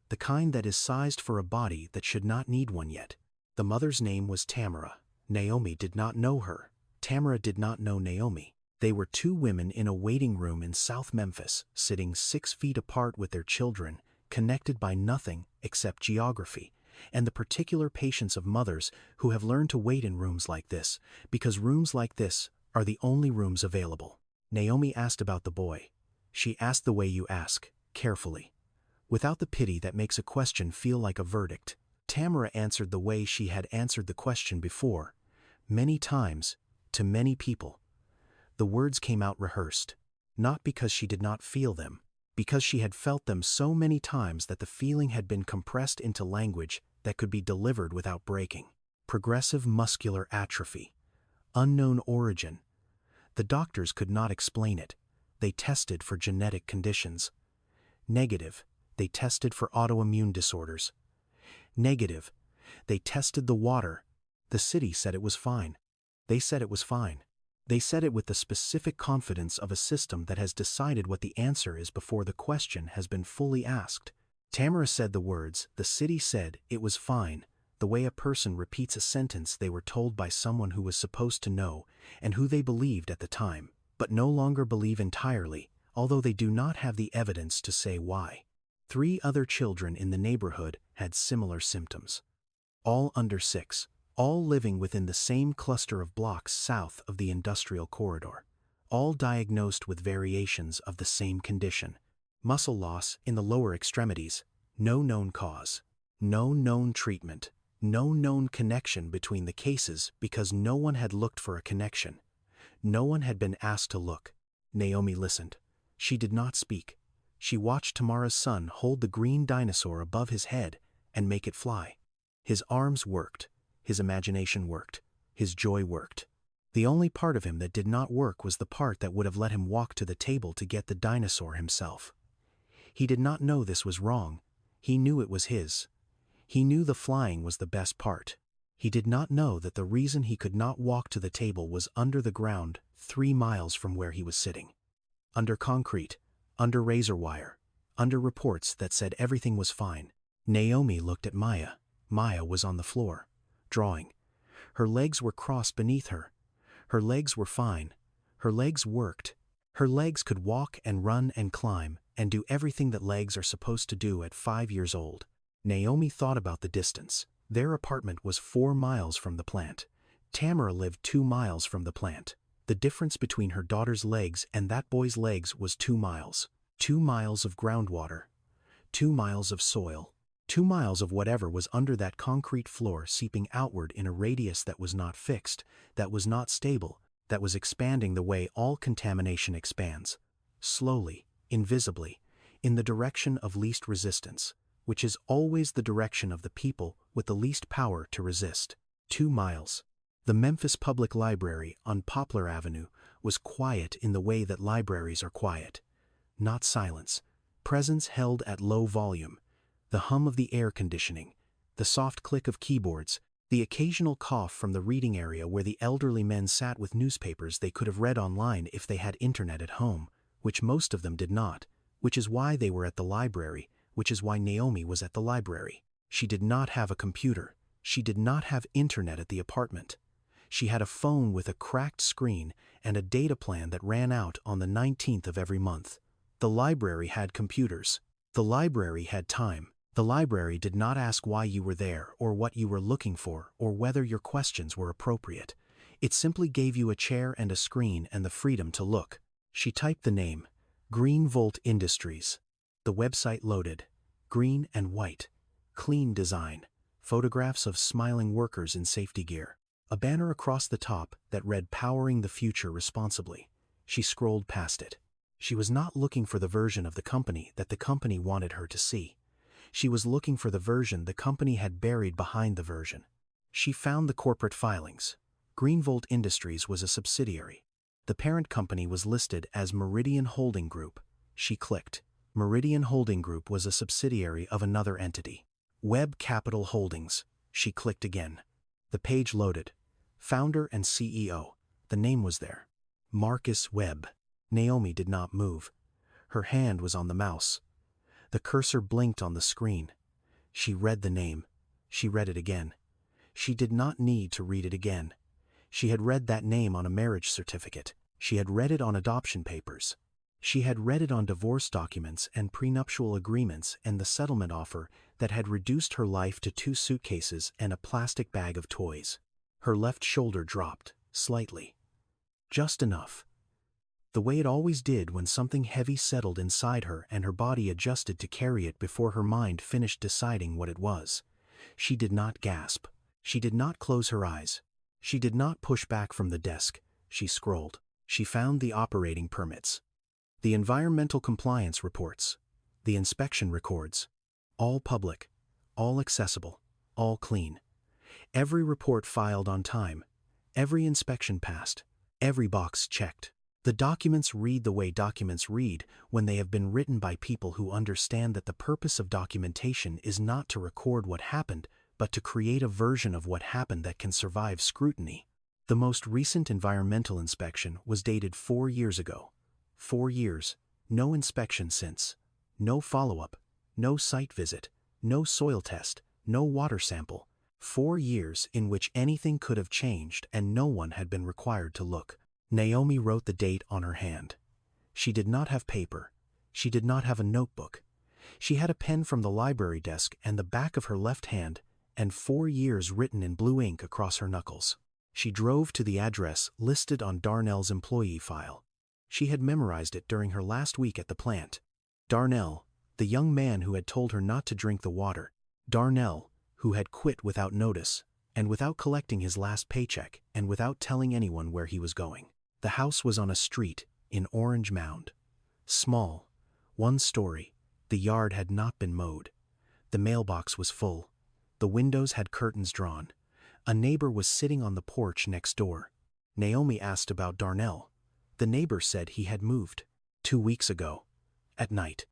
the kind that is sized for a body that should not need one yet. The mother's name was Tamara. Naomi did not know her. Tamara did not know Naomi. They were 2 women in a waiting room in South Memphis, sitting 6 feet apart with their children, connected by nothing except geography, and the particular patience of mothers who have learned to wait in rooms like this, because rooms like this are the only rooms available. Naomi asked about the boy. She asked the way you ask, carefully, without the pity that makes a question feel like a verdict. Tamara answered the way she had answered the question before, many times, to many people. The words came out rehearsed, not because she did not feel them, because she had felt them so many times that the feeling had been compressed into language that could be delivered without breaking. Progressive muscular atrophy. Unknown origin. The doctors could not explain it. They tested for genetic conditions. Negative. They tested for autoimmune disorders. Negative. They tested the water. The city said it was fine. They said it was fine. They said it with the specific confidence of a system that has decided what the answer is before the question has been fully asked. Tamara said the words, the city said it was fine, the way a person repeats a sentence they were told by someone who was supposed to know and who they believed at the time, but no longer believe entirely, although they do not have the evidence to say why. 3 other children in the neighborhood had similar symptoms. All under 6, all living within the same cluster of blocks south of the industrial corridor, all diagnosed with variations of the same condition. Muscle loss in the lower extremities, no known cause, no known treatment, no known connection between the cases because no one had looked for a connection. No one had been asked to look. Naomi listened. She did not speak. She watched Tamara's son hold the green dinosaur above his head and make it fly. His arms worked. His imagination worked. His joy worked. The only part of him that did not work was the part that would have let him walk to the table to get the dinosaur himself. He did not know this was wrong. He knew it was his. He knew the flying was the best part. He did not know that the reason he could not walk to the table was under the ground 3 miles from where he was sitting. Under concrete, under razor wire, under reports that said everything was fine. Naomi looked at Maya. Maya was on the floor, drawing. Her legs were crossed beneath her. Her legs were fine. Her legs worked. Her legs could walk and run and climb and do everything that legs are supposed to do at 5 years old. Naomi thought about the distance. Their apartment was 4 miles from the plant. Tamara lived 2 miles from the plant. The difference between her daughter's legs and that boy's legs was 2 miles. 2 miles of groundwater. 2 miles of soil. 2 miles of whatever was under that concrete floor seeping outward in a radius that was not fixed, that was not stable, that was expanding the way all contamination expands. Slowly, invisibly, in the direction of least resistance, which is always the direction of the people with the least power to resist. 2 miles. The Memphis Public Library on Poplar Avenue was quiet in the way that libraries are quiet. Not silence. Presence held at low volume. The hum of the air conditioning, the soft click of keyboards, the occasional cough from the reading area where the elderly men sat with newspapers they could have read online if they had internet at home, which most of them did not, which is why they were at the library, which is why Naomi was at the library. She did not have a computer. She did not have internet at the apartment. She had a phone with a cracked screen and a data plan that ran out on the 19th of every month. The library had computers. The library had time. The library did not ask why you were there or what you were looking for or whether your questions were appropriate. It simply gave you a chair and a screen and the freedom to look. She typed the name, Green Volt Industries. The website loaded. Green and white. Clean design. Photographs of smiling workers in safety gear. A banner across the top that read Powering the Future Responsibly. She scrolled past it. She was not looking for the version of the company that the company wanted her to see. She was looking for the version the company had buried behind the version. She found the corporate filings. Greenvolt Industries was a subsidiary. The parent company was listed as Meridian Holding Group. She clicked. Meridian Holding Group was a subsidiary of another entity. Webb Capital Holdings. She clicked again. The page loaded. Founder and CEO. The name was there. Marcus Webb. Naomi did not move. Her hand was on the mouse. The cursor blinked on the screen. She read the name. She read it again. She did not need to read it again. She had read that name on a marriage certificate. She had read it on adoption papers. She had read it on divorce documents and prenuptial agreements and the settlement offer that had reduced her life to 2 suitcases and a plastic bag of toys. Her left shoulder dropped, slightly. Just enough. The way it always did when something heavy settled inside her and her body adjusted to carry it before her mind finished deciding what it was. She did not gasp. She did not close her eyes. She did not push back from the desk. She scrolled. She found the operating permits. The environmental compliance reports. The inspection records. All public. All accessible. All clean. Every report filed on time. Every inspection passed. Every box checked. The documents read the way documents read when they have been written by people who understand that the purpose of documentation is not to record what happened, but to create a version of what happened that can survive scrutiny. The most recent environmental inspection was dated 4 years ago. 4 years, no inspection since. No follow-up, no site visit, no soil test, no water sample. 4 years in which anything could have changed and no one had been required to look. Naomi wrote the date on her hand. She did not have paper. She did not have a notebook. She had a pen from the library desk and the back of her left hand, and 4 years written in blue ink across her knuckles. She drove to the address listed on Darnell's employee file. She had memorized it during her last week at the plant. Darnell, the young man who had told her not to drink the water. Darnell, who had quit without notice, and without collecting his last paycheck, and without telling anyone where he was going. The house was on a street in Orange Mound. Small, 1 story. The yard had not been mowed. The mailbox was full. The windows had curtains drawn. A neighbor was sitting on the porch next door. Naomi asked about Darnell. The neighbor said he had moved 2 weeks ago. At night.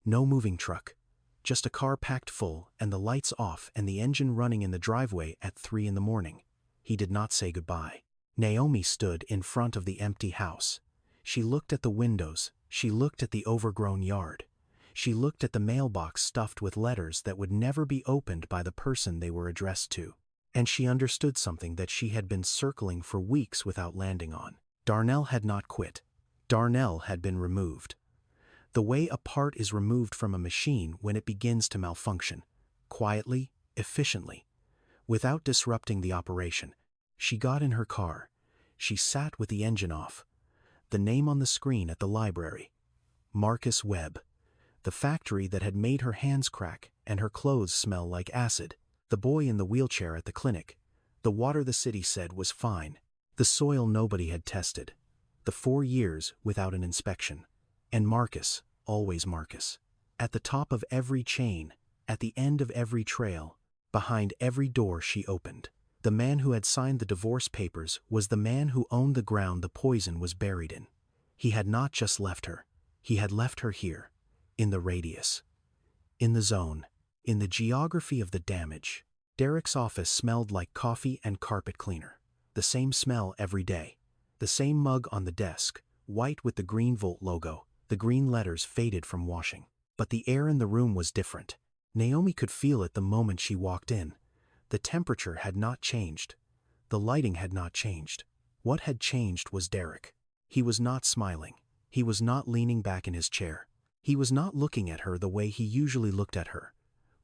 No moving truck. Just a car packed full and the lights off and the engine running in the driveway at 3 in the morning. He did not say goodbye. Naomi stood in front of the empty house. She looked at the windows. She looked at the overgrown yard. She looked at the mailbox stuffed with letters that would never be opened by the person they were addressed to. And she understood something that she had been circling for weeks without landing on. Darnell had not quit. Darnell had been removed. The way a part is removed from a machine when it begins to malfunction. Quietly, efficiently, without disrupting the operation. She got in her car. She sat with the engine off. The name on the screen at the library. Marcus Webb. The factory that had made her hands crack and her clothes smell like acid. The boy in the wheelchair at the clinic. The water the city said was fine. The soil nobody had tested. The 4 years without an inspection. And Marcus, always Marcus. At the top of every chain, at the end of every trail, behind every door she opened. The man who had signed the divorce papers was the man who owned the ground the poison was buried in. He had not just left her. He had left her here. In the radius. In the zone. In the geography of the damage. Derek's office smelled like coffee and carpet cleaner. The same smell every day. The same mug on the desk, white with the green Volt logo, the green letters faded from washing. But the air in the room was different. Naomi could feel it the moment she walked in. The temperature had not changed. The lighting had not changed. What had changed was Derek. He was not smiling. He was not leaning back in his chair. He was not looking at her the way he usually looked at her,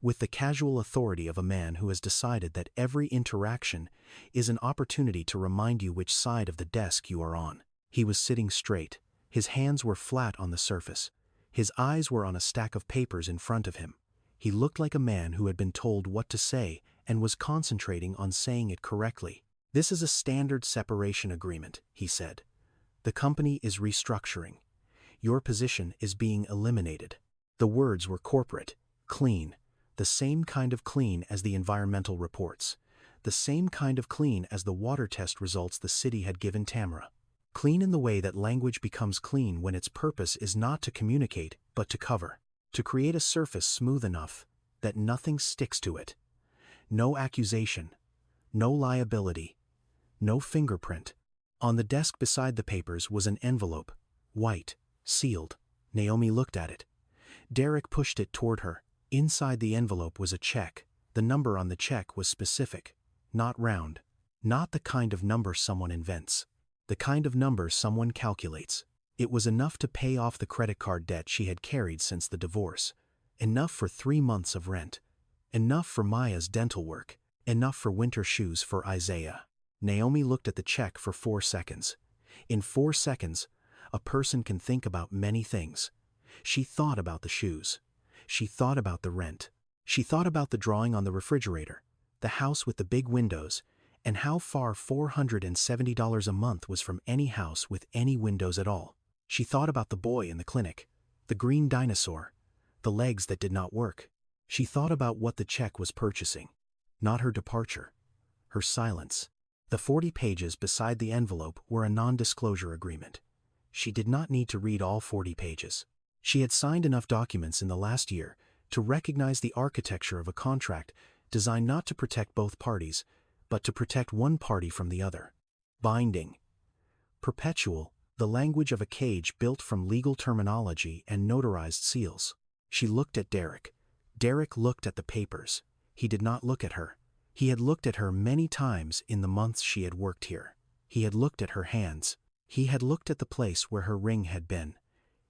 with the casual authority of a man who has decided that every interaction is an opportunity to remind you which side of the desk you are on. He was sitting straight. His hands were flat on the surface. His eyes were on a stack of papers in front of him. He looked like a man who had been told what to say and was concentrating on saying it correctly. "This is a standard separation agreement," he said. "The company is restructuring. Your position is being eliminated." The words were corporate, clean, the same kind of clean as the environmental reports, the same kind of clean as the water test results the city had given Tamara. Clean in the way that language becomes clean when its purpose is not to communicate but to cover, to create a surface smooth enough that nothing sticks to it. No accusation, no liability, no fingerprint. On the desk beside the papers was an envelope, white, sealed. Naomi looked at it. Derek pushed it toward her. Inside the envelope was a check. The number on the check was specific, not round, not the kind of number someone invents, the kind of number someone calculates. It was enough to pay off the credit card debt she had carried since the divorce, enough for 3 months of rent, enough for Maya's dental work, enough for winter shoes for Isaiah. Naomi looked at the check for 4 seconds. In 4 seconds, a person can think about many things. She thought about the shoes. She thought about the rent. She thought about the drawing on the refrigerator, the house with the big windows, and how far $470 a month was from any house with any windows at all. She thought about the boy in the clinic, the green dinosaur, the legs that did not work. She thought about what the check was purchasing. Not her departure, her silence, The 40 pages beside the envelope were a non-disclosure agreement. She did not need to read all 40 pages. She had signed enough documents in the last year to recognize the architecture of a contract designed not to protect both parties, but to protect one party from the other. Binding. Perpetual, the language of a cage built from legal terminology and notarized seals. She looked at Derek. Derek looked at the papers. He did not look at her. He had looked at her many times in the months she had worked here. He had looked at her hands. He had looked at the place where her ring had been.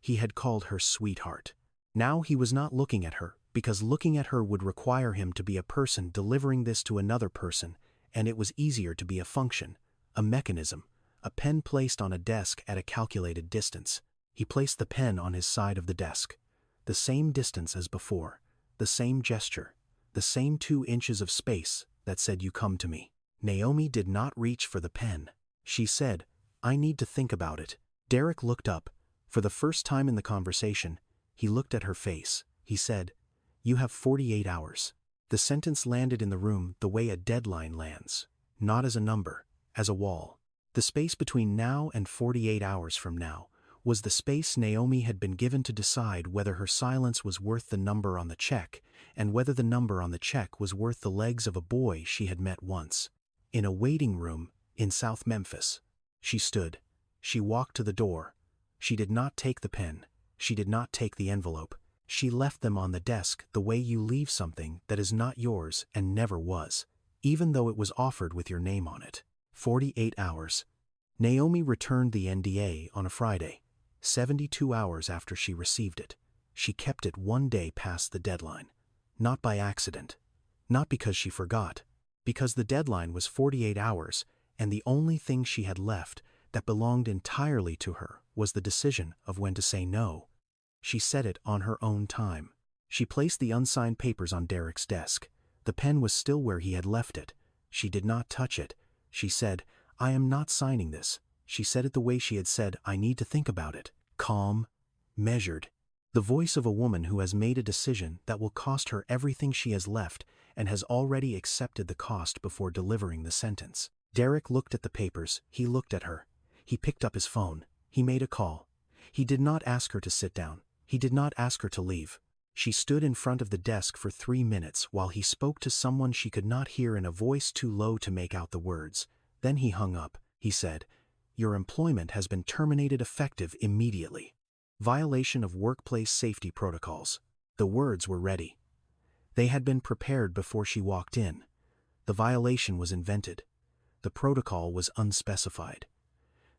He had called her sweetheart. Now he was not looking at her, because looking at her would require him to be a person delivering this to another person, and it was easier to be a function, a mechanism, a pen placed on a desk at a calculated distance. He placed the pen on his side of the desk. The same distance as before, the same gesture, the same 2 inches of space that said, "You come to me." Naomi did not reach for the pen. She said, "I need to think about it." Derek looked up. For the first time in the conversation, he looked at her face. He said, "You have 48 hours. The sentence landed in the room the way a deadline lands, not as a number, as a wall. The space between now and 48 hours from now was the space Naomi had been given to decide whether her silence was worth the number on the check, and whether the number on the check was worth the legs of a boy she had met once. In a waiting room in South Memphis. She stood. She walked to the door. She did not take the pen. She did not take the envelope. She left them on the desk the way you leave something that is not yours and never was, even though it was offered with your name on it. 48 hours. Naomi returned the NDA on a Friday, 72 hours after she received it. She kept it 1 day past the deadline. Not by accident. Not because she forgot. Because the deadline was 48 hours, and the only thing she had left that belonged entirely to her was the decision of when to say no. She said it on her own time. She placed the unsigned papers on Derek's desk. The pen was still where he had left it. She did not touch it. She said, "I am not signing this." She said it the way she had said, "I need to think about it." Calm, measured. The voice of a woman who has made a decision that will cost her everything she has left and has already accepted the cost before delivering the sentence. Derek looked at the papers. He looked at her. He picked up his phone. He made a call. He did not ask her to sit down. He did not ask her to leave. She stood in front of the desk for 3 minutes while he spoke to someone she could not hear in a voice too low to make out the words. Then he hung up. He said, "Your employment has been terminated effective immediately. Violation of workplace safety protocols." The words were ready. They had been prepared before she walked in. The violation was invented. The protocol was unspecified.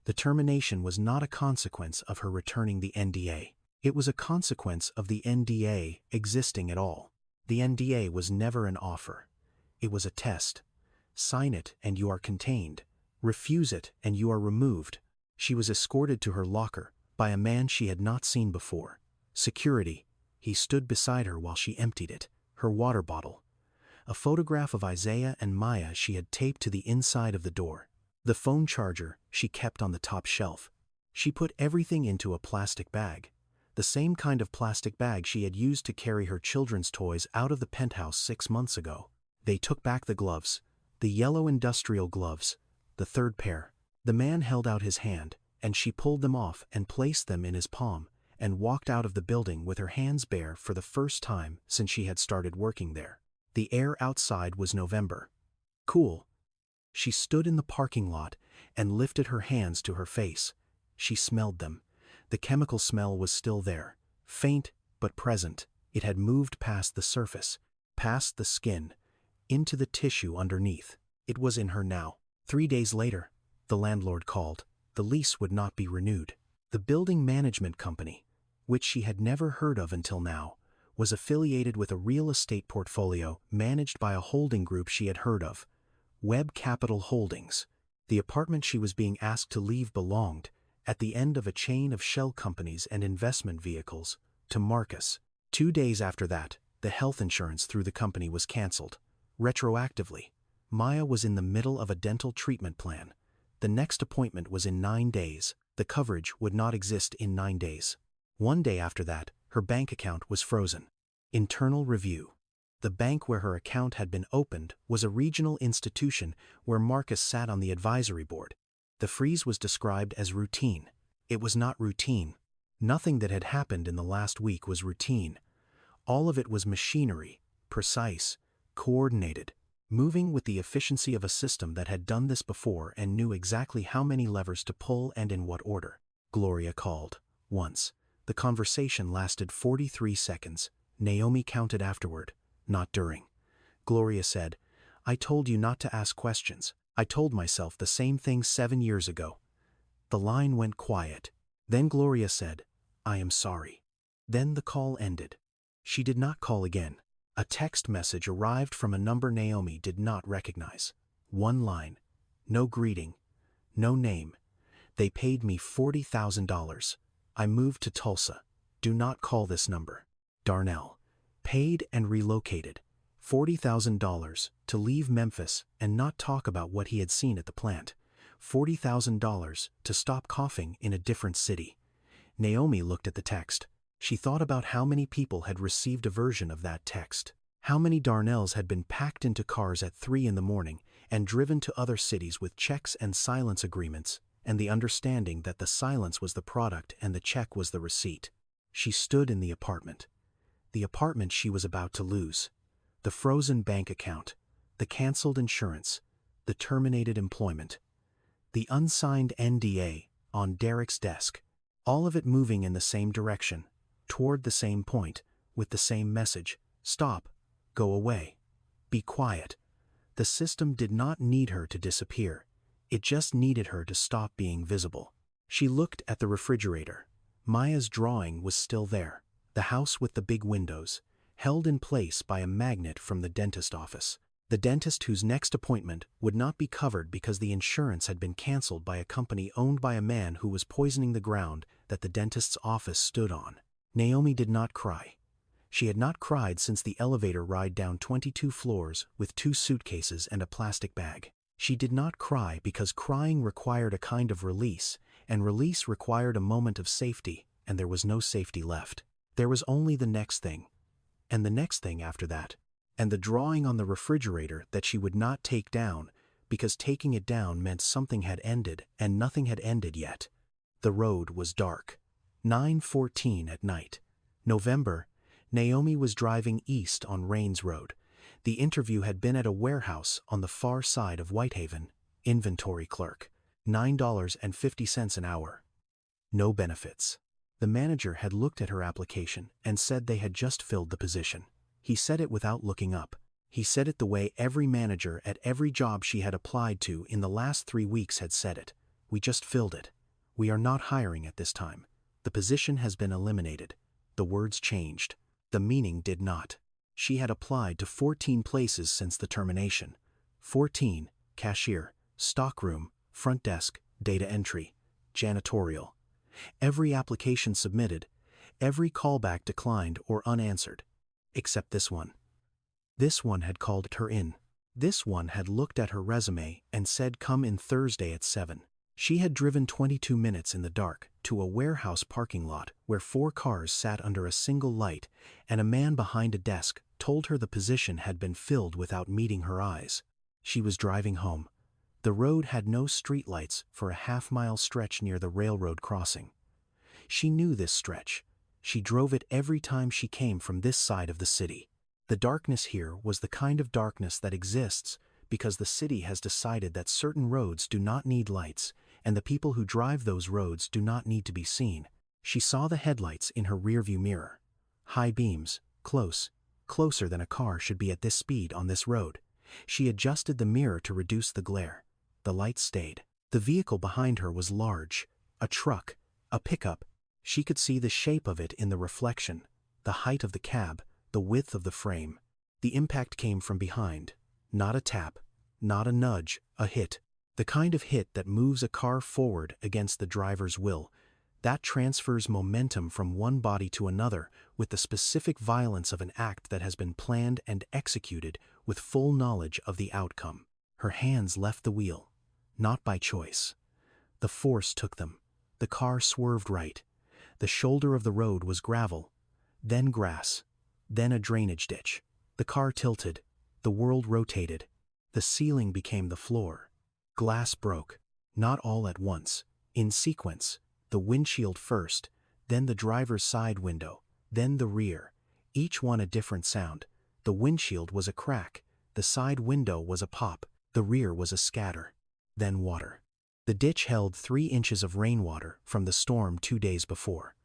The termination was not a consequence of her returning the NDA. It was a consequence of the NDA existing at all. The NDA was never an offer. It was a test. Sign it and you are contained. Refuse it and you are removed. She was escorted to her locker by a man she had not seen before. Security. He stood beside her while she emptied it, her water bottle. A photograph of Isaiah and Maya she had taped to the inside of the door. The phone charger she kept on the top shelf. She put everything into a plastic bag. The same kind of plastic bag she had used to carry her children's toys out of the penthouse 6 months ago. They took back the gloves, the yellow industrial gloves, the third pair. The man held out his hand, and she pulled them off and placed them in his palm, and walked out of the building with her hands bare for the first time since she had started working there. The air outside was November. Cool. She stood in the parking lot and lifted her hands to her face. She smelled them. The chemical smell was still there, faint but present. It had moved past the surface, past the skin, into the tissue underneath. It was in her now. 3 days later, the landlord called. The lease would not be renewed. The building management company, which she had never heard of until now, was affiliated with a real estate portfolio managed by a holding group she had heard of, Webb Capital Holdings. The apartment she was being asked to leave belonged, at the end of a chain of shell companies and investment vehicles, to Marcus. 2 days after that, the health insurance through the company was canceled. Retroactively, Maya was in the middle of a dental treatment plan. The next appointment was in 9 days. The coverage would not exist in 9 days. 1 day after that, her bank account was frozen. Internal review. The bank where her account had been opened was a regional institution where Marcus sat on the advisory board. The freeze was described as routine. It was not routine. Nothing that had happened in the last week was routine. All of it was machinery, precise, coordinated, moving with the efficiency of a system that had done this before and knew exactly how many levers to pull and in what order. Gloria called. Once. The conversation lasted 43 seconds. Naomi counted afterward, not during. Gloria said, "I told you not to ask questions. I told myself the same thing 7 years ago." The line went quiet. Then Gloria said, "I am sorry." Then the call ended. She did not call again. A text message arrived from a number Naomi did not recognize. One line. No greeting. No name. "They paid me $40,000. I moved to Tulsa. Do not call this number. Darnell. Paid and relocated. $40,000 to leave Memphis and not talk about what he had seen at the plant. $40,000 to stop coughing in a different city." Naomi looked at the text. She thought about how many people had received a version of that text. How many Darnells had been packed into cars at 3 in the morning and driven to other cities with checks and silence agreements, and the understanding that the silence was the product and the check was the receipt. She stood in the apartment. The apartment she was about to lose. The frozen bank account. The canceled insurance. The terminated employment. The unsigned NDA on Derek's desk. All of it moving in the same direction, toward the same point, with the same message. Stop. Go away. Be quiet. The system did not need her to disappear. It just needed her to stop being visible. She looked at the refrigerator. Maya's drawing was still there. The house with the big windows, held in place by a magnet from the dentist office. The dentist whose next appointment would not be covered because the insurance had been canceled by a company owned by a man who was poisoning the ground that the dentist's office stood on. Naomi did not cry. She had not cried since the elevator ride down 22 floors with 2 suitcases and a plastic bag. She did not cry because crying required a kind of release, and release required a moment of safety, and there was no safety left. There was only the next thing, and the next thing after that, and the drawing on the refrigerator that she would not take down, because taking it down meant something had ended and nothing had ended yet. The road was dark. 9:14 at night. November. Naomi was driving east on Rains Road. The interview had been at a warehouse on the far side of Whitehaven. Inventory clerk. $9.50 an hour. No benefits. The manager had looked at her application and said they had just filled the position. He said it without looking up. He said it the way every manager at every job she had applied to in the last 3 weeks had said it. "We just filled it. We are not hiring at this time. The position has been eliminated." The words changed. The meaning did not. She had applied to 14 places since the termination. 14, cashier, stockroom, front desk, data entry, janitorial. Every application submitted, every callback declined or unanswered. Except this one. This one had called her in. This one had looked at her resume and said come in Thursday at 7. She had driven 22 minutes in the dark to a warehouse parking lot where 4 cars sat under a single light, and a man behind a desk told her the position had been filled without meeting her eyes. She was driving home. The road had no streetlights for a half-mile stretch near the railroad crossing. She knew this stretch. She drove it every time she came from this side of the city. The darkness here was the kind of darkness that exists because the city has decided that certain roads do not need lights, and the people who drive those roads do not need to be seen. She saw the headlights in her rearview mirror. High beams, closer than a car should be at this speed on this road. She adjusted the mirror to reduce the glare. The lights stayed. The vehicle behind her was large, a truck, a pickup. She could see the shape of it in the reflection, the height of the cab, the width of the frame. The impact came from behind. Not a tap, not a nudge, a hit. The kind of hit that moves a car forward against the driver's will, that transfers momentum from one body to another with the specific violence of an act that has been planned and executed with full knowledge of the outcome. Her hands left the wheel, not by choice. The force took them. The car swerved right. The shoulder of the road was gravel, then grass, then a drainage ditch. The car tilted. The world rotated. The ceiling became the floor. Glass broke. Not all at once. In sequence. The windshield first, then the driver's side window, then the rear. Each one a different sound. The windshield was a crack. The side window was a pop. The rear was a scatter. Then water. The ditch held 3 inches of rainwater from the storm 2 days before.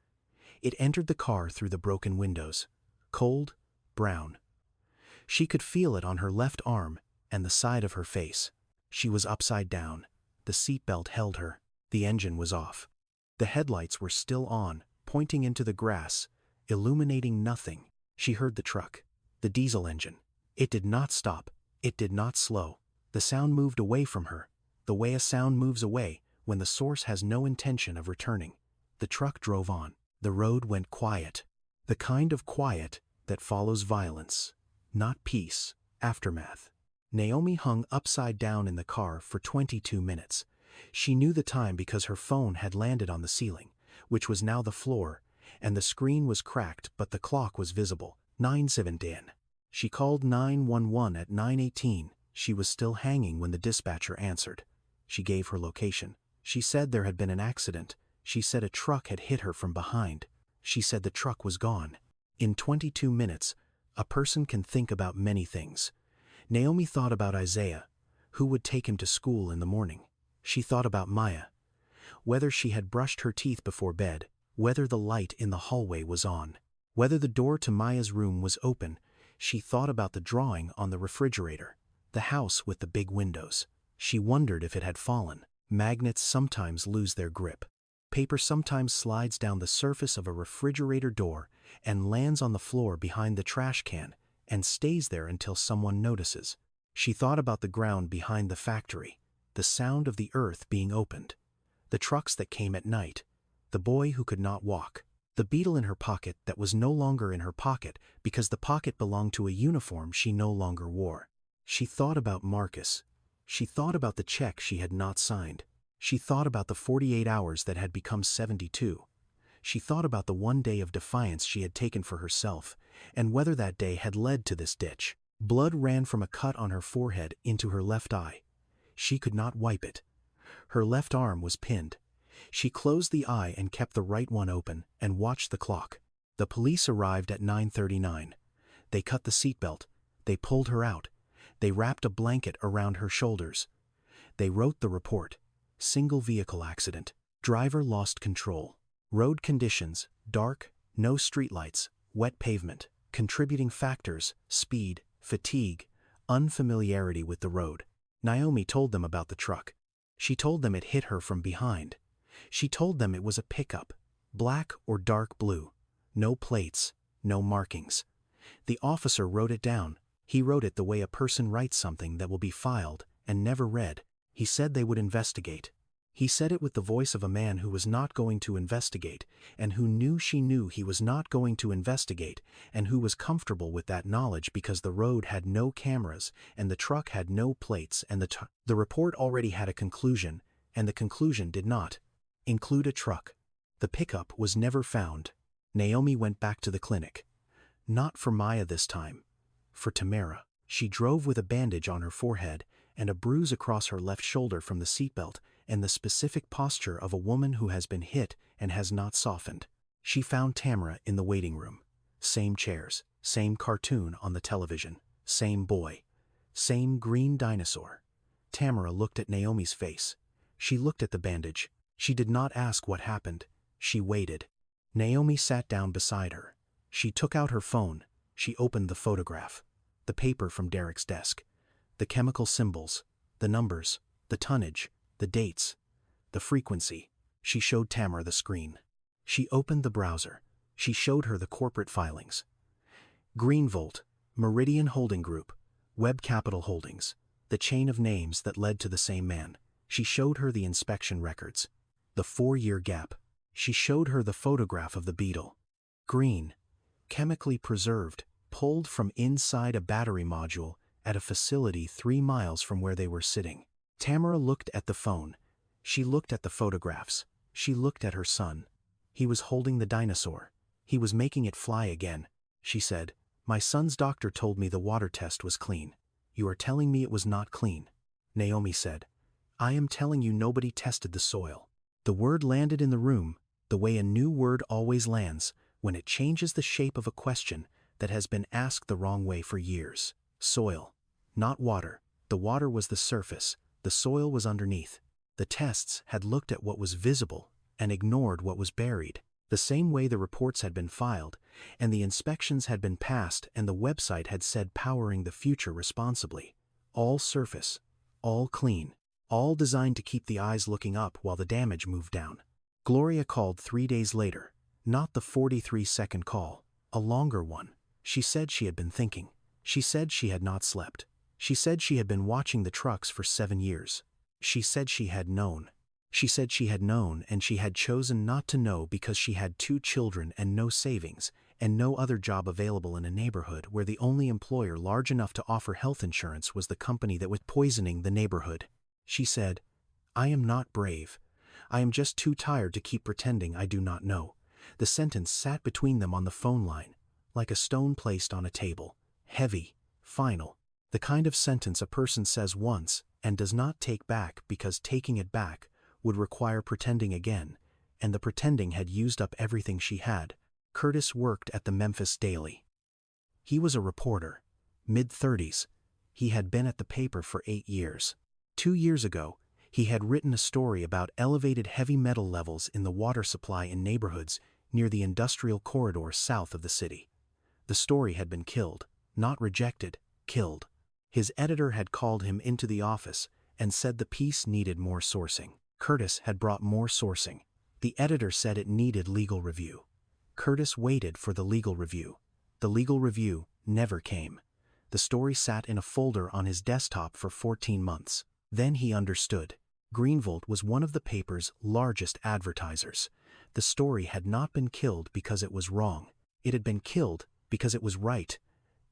It entered the car through the broken windows. Cold, brown. She could feel it on her left arm and the side of her face. She was upside down. The seatbelt held her. The engine was off. The headlights were still on, pointing into the grass, illuminating nothing. She heard the truck. The diesel engine. It did not stop. It did not slow. The sound moved away from her, the way a sound moves away when the source has no intention of returning. The truck drove on. The road went quiet. The kind of quiet that follows violence, not peace, aftermath. Naomi hung upside down in the car for 22 minutes. She knew the time because her phone had landed on the ceiling, which was now the floor, and the screen was cracked but the clock was visible. 9:17. She called 911 at 9:18. She was still hanging when the dispatcher answered. She gave her location. She said there had been an accident. She said a truck had hit her from behind. She said the truck was gone. In 22 minutes, a person can think about many things. Naomi thought about Isaiah, who would take him to school in the morning. She thought about Maya, whether she had brushed her teeth before bed, whether the light in the hallway was on, whether the door to Maya's room was open. She thought about the drawing on the refrigerator, the house with the big windows. She wondered if it had fallen. Magnets sometimes lose their grip. Paper sometimes slides down the surface of a refrigerator door and lands on the floor behind the trash can and stays there until someone notices. She thought about the ground behind the factory, the sound of the earth being opened, the trucks that came at night, the boy who could not walk, the beetle in her pocket that was no longer in her pocket because the pocket belonged to a uniform she no longer wore. She thought about Marcus. She thought about the check she had not signed. She thought about the 48 hours that had become 72. She thought about the 1 day of defiance she had taken for herself, and whether that day had led to this ditch. Blood ran from a cut on her forehead into her left eye. She could not wipe it. Her left arm was pinned. She closed the eye and kept the right one open and watched the clock. The police arrived at 9:39. They cut the seatbelt. They pulled her out. They wrapped a blanket around her shoulders. They wrote the report. Single vehicle accident. Driver lost control. Road conditions, dark, no streetlights, wet pavement. Contributing factors, speed, fatigue, unfamiliarity with the road. Naomi told them about the truck. She told them it hit her from behind. She told them it was a pickup, black or dark blue. No plates, no markings. The officer wrote it down. He wrote it the way a person writes something that will be filed and never read. He said they would investigate. He said it with the voice of a man who was not going to investigate, and who knew she knew he was not going to investigate, and who was comfortable with that knowledge because the road had no cameras, and the truck had no plates, and the report already had a conclusion, and the conclusion did not include a truck. The pickup was never found. Naomi went back to the clinic. Not for Maya this time. For Tamara. She drove with a bandage on her forehead and a bruise across her left shoulder from the seatbelt and the specific posture of a woman who has been hit and has not softened. She found Tamara in the waiting room. Same chairs, same cartoon on the television, same boy, same green dinosaur. Tamara looked at Naomi's face. She looked at the bandage. She did not ask what happened. She waited. Naomi sat down beside her. She took out her phone. She opened the photograph. The paper from Derek's desk. The chemical symbols, the numbers, the tonnage, the dates, the frequency. She showed Tamara the screen. She opened the browser. She showed her the corporate filings. Greenvolt, Meridian Holding Group, Web Capital Holdings, the chain of names that led to the same man. She showed her the inspection records. The 4-year gap. She showed her the photograph of the beetle. Green, chemically preserved, pulled from inside a battery module at a facility 3 miles from where they were sitting. Tamara looked at the phone. She looked at the photographs. She looked at her son. He was holding the dinosaur. He was making it fly again. She said, My son's doctor told me the water test was clean. You are telling me it was not clean. Naomi said. I am telling you nobody tested the soil. The word landed in the room, the way a new word always lands, when it changes the shape of a question that has been asked the wrong way for years. Soil. Not water. The water was the surface, the soil was underneath. The tests had looked at what was visible and ignored what was buried. The same way the reports had been filed, and the inspections had been passed, and the website had said powering the future responsibly. All surface, all clean, all designed to keep the eyes looking up while the damage moved down. Gloria called 3 days later, not the 43-second call, a longer one. She said she had been thinking. She said she had not slept. She said she had been watching the trucks for 7 years. She said she had known. She said she had known, and she had chosen not to know because she had 2 children and no savings, and no other job available in a neighborhood where the only employer large enough to offer health insurance was the company that was poisoning the neighborhood. She said, I am not brave. I am just too tired to keep pretending I do not know. The sentence sat between them on the phone line, like a stone placed on a table, heavy, final, the kind of sentence a person says once and does not take back because taking it back would require pretending again, and the pretending had used up everything she had. Curtis worked at the Memphis Daily. He was a reporter, mid-30s. He had been at the paper for 8 years. 2 years ago, he had written a story about elevated heavy metal levels in the water supply in neighborhoods near the industrial corridor south of the city. The story had been killed, not rejected, killed. His editor had called him into the office and said the piece needed more sourcing. Curtis had brought more sourcing. The editor said it needed legal review. Curtis waited for the legal review. The legal review never came. The story sat in a folder on his desktop for 14 months. Then he understood. Greenvolt was one of the paper's largest advertisers. The story had not been killed because it was wrong. It had been killed because it was right.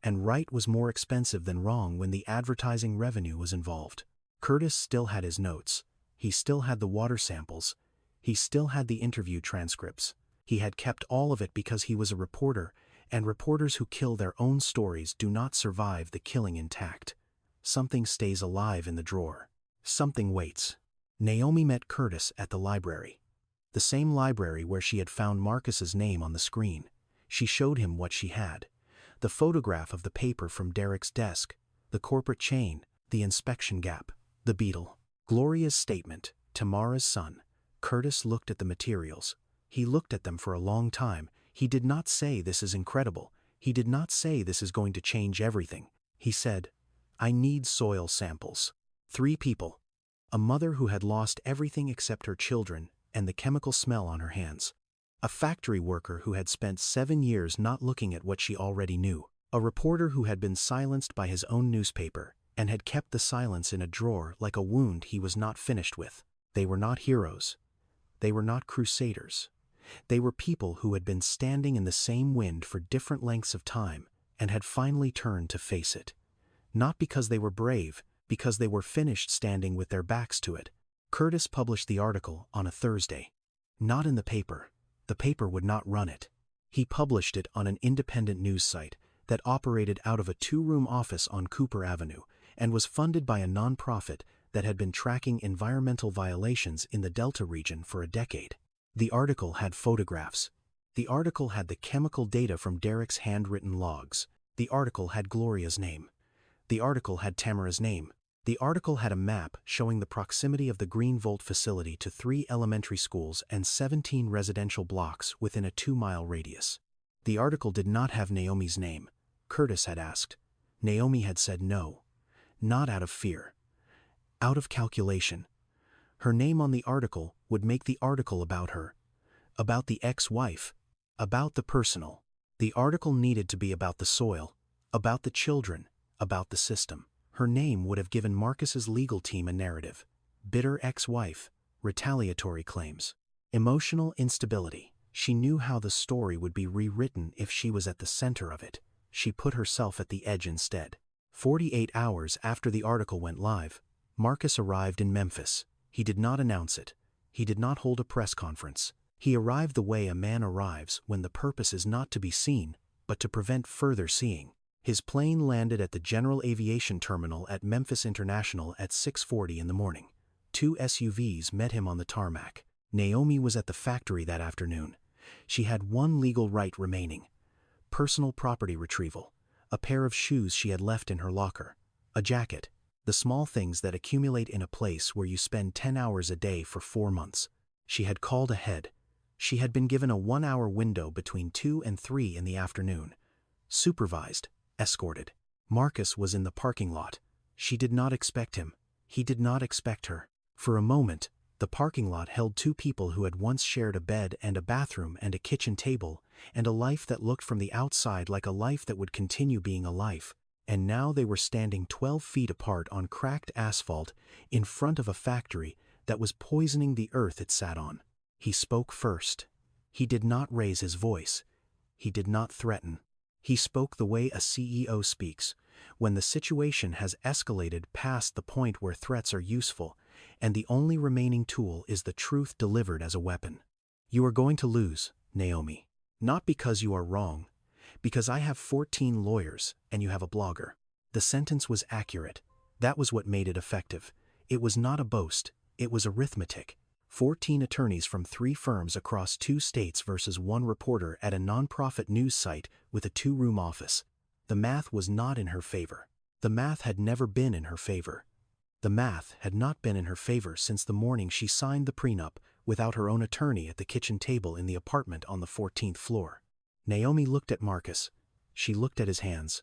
And right was more expensive than wrong when the advertising revenue was involved. Curtis still had his notes. He still had the water samples. He still had the interview transcripts. He had kept all of it because he was a reporter, and reporters who kill their own stories do not survive the killing intact. Something stays alive in the drawer. Something waits. Naomi met Curtis at the library. The same library where she had found Marcus's name on the screen. She showed him what she had. The photograph of the paper from Derek's desk, the corporate chain, the inspection gap, the beetle. Gloria's statement, Tamara's son. Curtis looked at the materials. He looked at them for a long time. He did not say this is incredible. He did not say this is going to change everything. He said, I need soil samples. 3 people. A mother who had lost everything except her children and the chemical smell on her hands. A factory worker who had spent 7 years not looking at what she already knew. A reporter who had been silenced by his own newspaper and had kept the silence in a drawer like a wound he was not finished with. They were not heroes. They were not crusaders. They were people who had been standing in the same wind for different lengths of time and had finally turned to face it. Not because they were brave, because they were finished standing with their backs to it. Curtis published the article on a Thursday. Not in the paper. The paper would not run it. He published it on an independent news site that operated out of a 2-room office on Cooper Avenue and was funded by a nonprofit that had been tracking environmental violations in the Delta region for a decade. The article had photographs. The article had the chemical data from Derek's handwritten logs. The article had Gloria's name. The article had Tamara's name. The article had a map showing the proximity of the Greenvolt facility to 3 elementary schools and 17 residential blocks within a 2-mile radius. The article did not have Naomi's name. Curtis had asked. Naomi had said no. Not out of fear. Out of calculation. Her name on the article would make the article about her. About the ex-wife. About the personal. The article needed to be about the soil. About the children. About the system. Her name would have given Marcus's legal team a narrative. Bitter ex-wife. Retaliatory claims. Emotional instability. She knew how the story would be rewritten if she was at the center of it. She put herself at the edge instead. 48 hours after the article went live, Marcus arrived in Memphis. He did not announce it. He did not hold a press conference. He arrived the way a man arrives when the purpose is not to be seen, but to prevent further seeing. His plane landed at the General Aviation Terminal at Memphis International at 6:40 in the morning. 2 SUVs met him on the tarmac. Naomi was at the factory that afternoon. She had one legal right remaining: personal property retrieval, a pair of shoes she had left in her locker, a jacket, the small things that accumulate in a place where you spend 10 hours a day for 4 months. She had called ahead. She had been given a 1-hour window between 2 and 3 in the afternoon. Supervised, escorted. Marcus was in the parking lot. She did not expect him. He did not expect her. For a moment, the parking lot held 2 people who had once shared a bed and a bathroom and a kitchen table, and a life that looked from the outside like a life that would continue being a life. And now they were standing 12 feet apart on cracked asphalt in front of a factory that was poisoning the earth it sat on. He spoke first. He did not raise his voice. He did not threaten. He spoke the way a CEO speaks, when the situation has escalated past the point where threats are useful, and the only remaining tool is the truth delivered as a weapon. You are going to lose, Naomi. Not because you are wrong, because I have 14 lawyers and you have a blogger. The sentence was accurate. That was what made it effective. It was not a boast. It was arithmetic. 14 attorneys from 3 firms across 2 states versus 1 reporter at a nonprofit news site with a 2-room office. The math was not in her favor. The math had never been in her favor. The math had not been in her favor since the morning she signed the prenup without her own attorney at the kitchen table in the apartment on the 14th floor. Naomi looked at Marcus. She looked at his hands.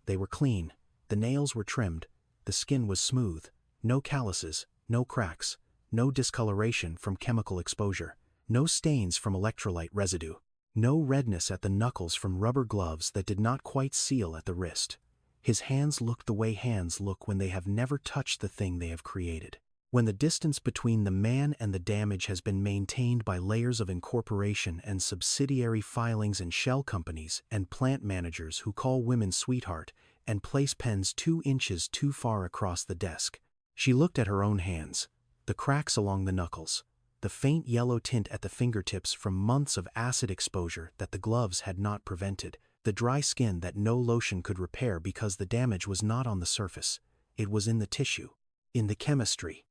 They were clean. The nails were trimmed. The skin was smooth. No calluses, no cracks. No discoloration from chemical exposure, no stains from electrolyte residue, no redness at the knuckles from rubber gloves that did not quite seal at the wrist. His hands looked the way hands look when they have never touched the thing they have created. When the distance between the man and the damage has been maintained by layers of incorporation and subsidiary filings and shell companies and plant managers who call women sweetheart and place pens 2 inches too far across the desk. She looked at her own hands. The cracks along the knuckles, the faint yellow tint at the fingertips from months of acid exposure that the gloves had not prevented, the dry skin that no lotion could repair because the damage was not on the surface. It was in the tissue, in the chemistry,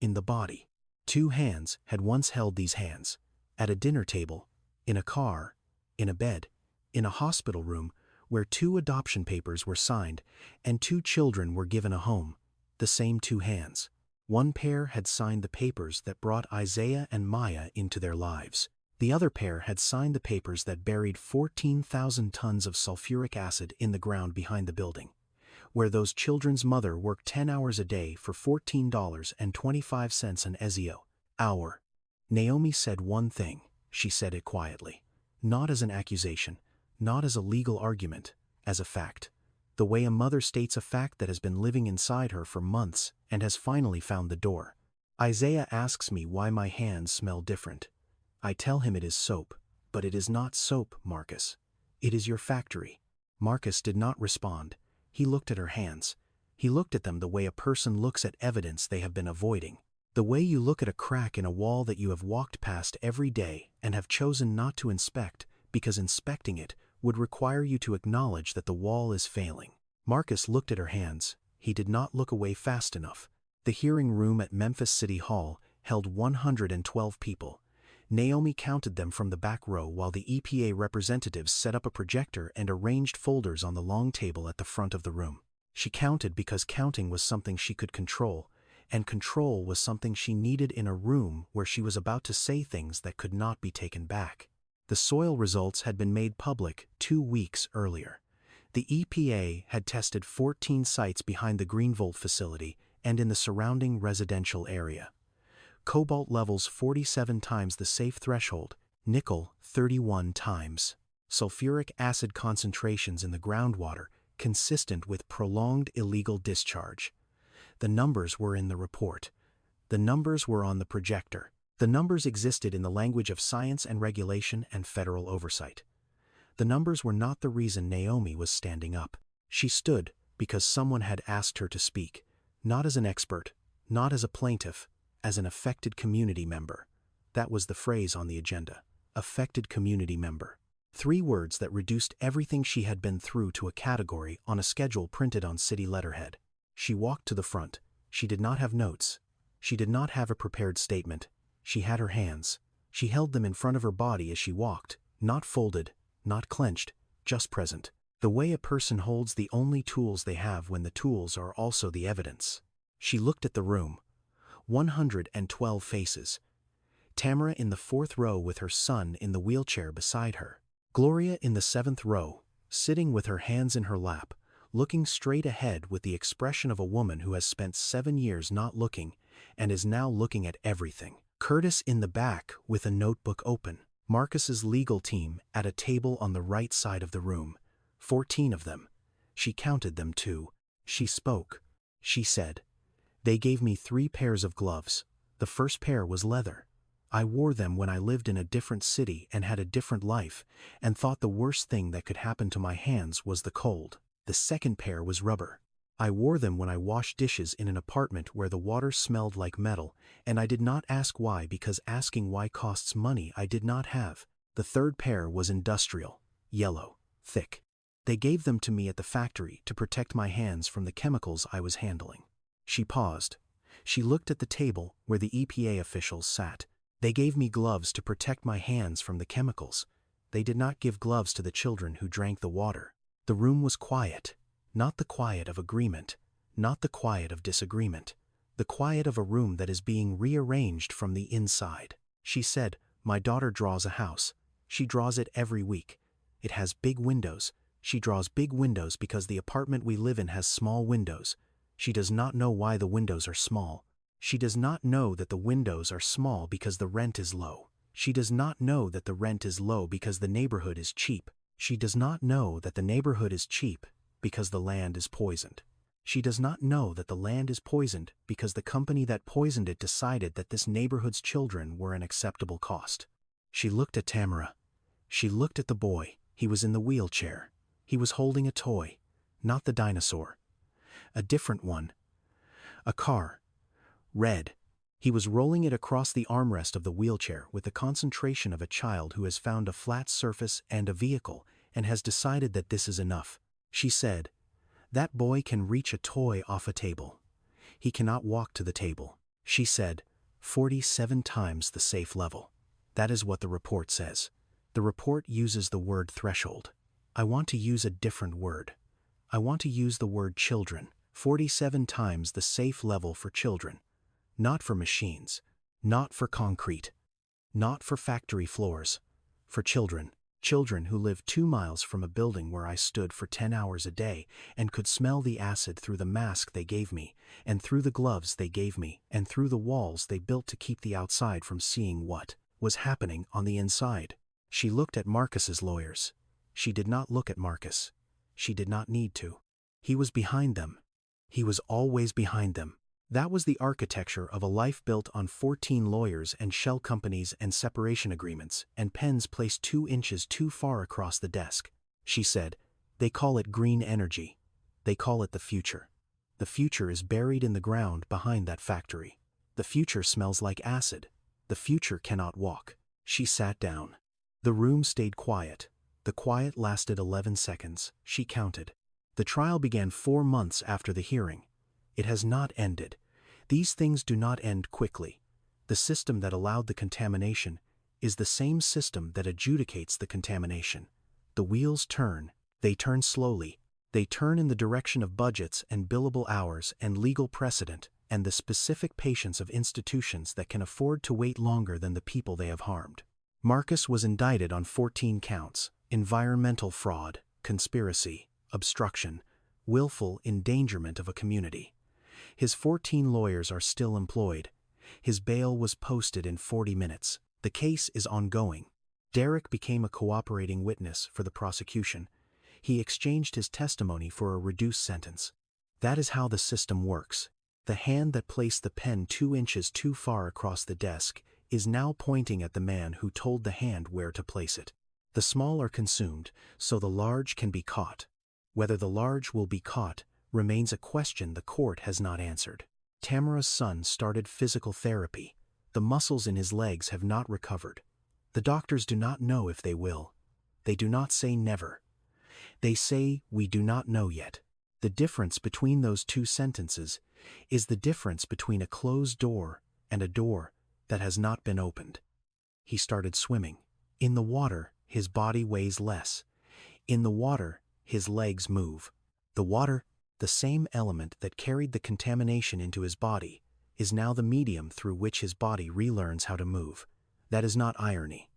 in the body. 2 hands had once held these hands, at a dinner table, in a car, in a bed, in a hospital room where 2 adoption papers were signed and 2 children were given a home, the same 2 hands. One pair had signed the papers that brought Isaiah and Maya into their lives. The other pair had signed the papers that buried 14,000 tons of sulfuric acid in the ground behind the building, where those children's mother worked 10 hours a day for $14.25 an hour. Naomi said one thing. She said it quietly. Not as an accusation, not as a legal argument, as a fact. The way a mother states a fact that has been living inside her for months and has finally found the door. Isaiah asks me why my hands smell different. I tell him it is soap, but it is not soap, Marcus. It is your factory. Marcus did not respond. He looked at her hands. He looked at them the way a person looks at evidence they have been avoiding. The way you look at a crack in a wall that you have walked past every day and have chosen not to inspect because inspecting it would require you to acknowledge that the wall is failing. Marcus looked at her hands. He did not look away fast enough. The hearing room at Memphis City Hall held 112 people. Naomi counted them from the back row while the EPA representatives set up a projector and arranged folders on the long table at the front of the room. She counted because counting was something she could control, and control was something she needed in a room where she was about to say things that could not be taken back. The soil results had been made public 2 weeks earlier. The EPA had tested 14 sites behind the Greenvolt facility and in the surrounding residential area. Cobalt levels 47 times the safe threshold, nickel 31 times. Sulfuric acid concentrations in the groundwater consistent with prolonged illegal discharge. The numbers were in the report. The numbers were on the projector. The numbers existed in the language of science and regulation and federal oversight. The numbers were not the reason Naomi was standing up. She stood because someone had asked her to speak, not as an expert, not as a plaintiff, as an affected community member. That was the phrase on the agenda, affected community member. 3 words that reduced everything she had been through to a category on a schedule printed on city letterhead. She walked to the front. She did not have notes. She did not have a prepared statement. She had her hands. She held them in front of her body as she walked, not folded, not clenched, just present. The way a person holds the only tools they have when the tools are also the evidence. She looked at the room. 112 faces. Tamara in the 4th row with her son in the wheelchair beside her. Gloria in the 7th row, sitting with her hands in her lap, looking straight ahead with the expression of a woman who has spent 7 years not looking and is now looking at everything. Curtis in the back with a notebook open. Marcus's legal team at a table on the right side of the room. 14 of them. She counted them too. She spoke. She said, "They gave me 3 pairs of gloves. The first pair was leather. I wore them when I lived in a different city and had a different life, and thought the worst thing that could happen to my hands was the cold. The second pair was rubber. I wore them when I washed dishes in an apartment where the water smelled like metal, and I did not ask why because asking why costs money I did not have. The third pair was industrial, yellow, thick. They gave them to me at the factory to protect my hands from the chemicals I was handling." She paused. She looked at the table where the EPA officials sat. "They gave me gloves to protect my hands from the chemicals. They did not give gloves to the children who drank the water." The room was quiet. Not the quiet of agreement, not the quiet of disagreement, the quiet of a room that is being rearranged from the inside. She said, "My daughter draws a house. She draws it every week. It has big windows. She draws big windows because the apartment we live in has small windows. She does not know why the windows are small. She does not know that the windows are small because the rent is low. She does not know that the rent is low because the neighborhood is cheap. She does not know that the neighborhood is cheap because the land is poisoned. She does not know that the land is poisoned because the company that poisoned it decided that this neighborhood's children were an acceptable cost." She looked at Tamara. She looked at the boy. He was in the wheelchair. He was holding a toy, not the dinosaur. A different one. A car. Red. He was rolling it across the armrest of the wheelchair with the concentration of a child who has found a flat surface and a vehicle and has decided that this is enough. She said, "That boy can reach a toy off a table. He cannot walk to the table." She said, 47 times the safe level. That is what the report says. The report uses the word threshold. I want to use a different word. I want to use the word children. 47 times the safe level for children. Not for machines. Not for concrete. Not for factory floors. For children. Children who live 2 miles from a building where I stood for 10 hours a day and could smell the acid through the mask they gave me, and through the gloves they gave me, and through the walls they built to keep the outside from seeing what was happening on the inside. She looked at Marcus's lawyers. She did not look at Marcus. She did not need to. He was behind them. He was always behind them. That was the architecture of a life built on 14 lawyers and shell companies and separation agreements and pens placed 2 inches too far across the desk. She said, "They call it green energy. They call it the future. The future is buried in the ground behind that factory. The future smells like acid. The future cannot walk." She sat down. The room stayed quiet. The quiet lasted 11 seconds. She counted. The trial began 4 months after the hearing. It has not ended. These things do not end quickly. The system that allowed the contamination is the same system that adjudicates the contamination. The wheels turn. They turn slowly. They turn in the direction of budgets and billable hours and legal precedent and the specific patients of institutions that can afford to wait longer than the people they have harmed. Marcus was indicted on 14 counts: environmental fraud, conspiracy, obstruction, willful endangerment of a community. His 14 lawyers are still employed. His bail was posted in 40 minutes. The case is ongoing. Derek became a cooperating witness for the prosecution. He exchanged his testimony for a reduced sentence. That is how the system works. The hand that placed the pen 2 inches too far across the desk is now pointing at the man who told the hand where to place it. The small are consumed, so the large can be caught. Whether the large will be caught remains a question the court has not answered. Tamara's son started physical therapy. The muscles in his legs have not recovered. The doctors do not know if they will. They do not say never. They say we do not know yet. The difference between those two sentences is the difference between a closed door and a door that has not been opened. He started swimming. In the water, his body weighs less. In the water, his legs move. The water, the same element that carried the contamination into his body, is now the medium through which his body relearns how to move. That is not irony.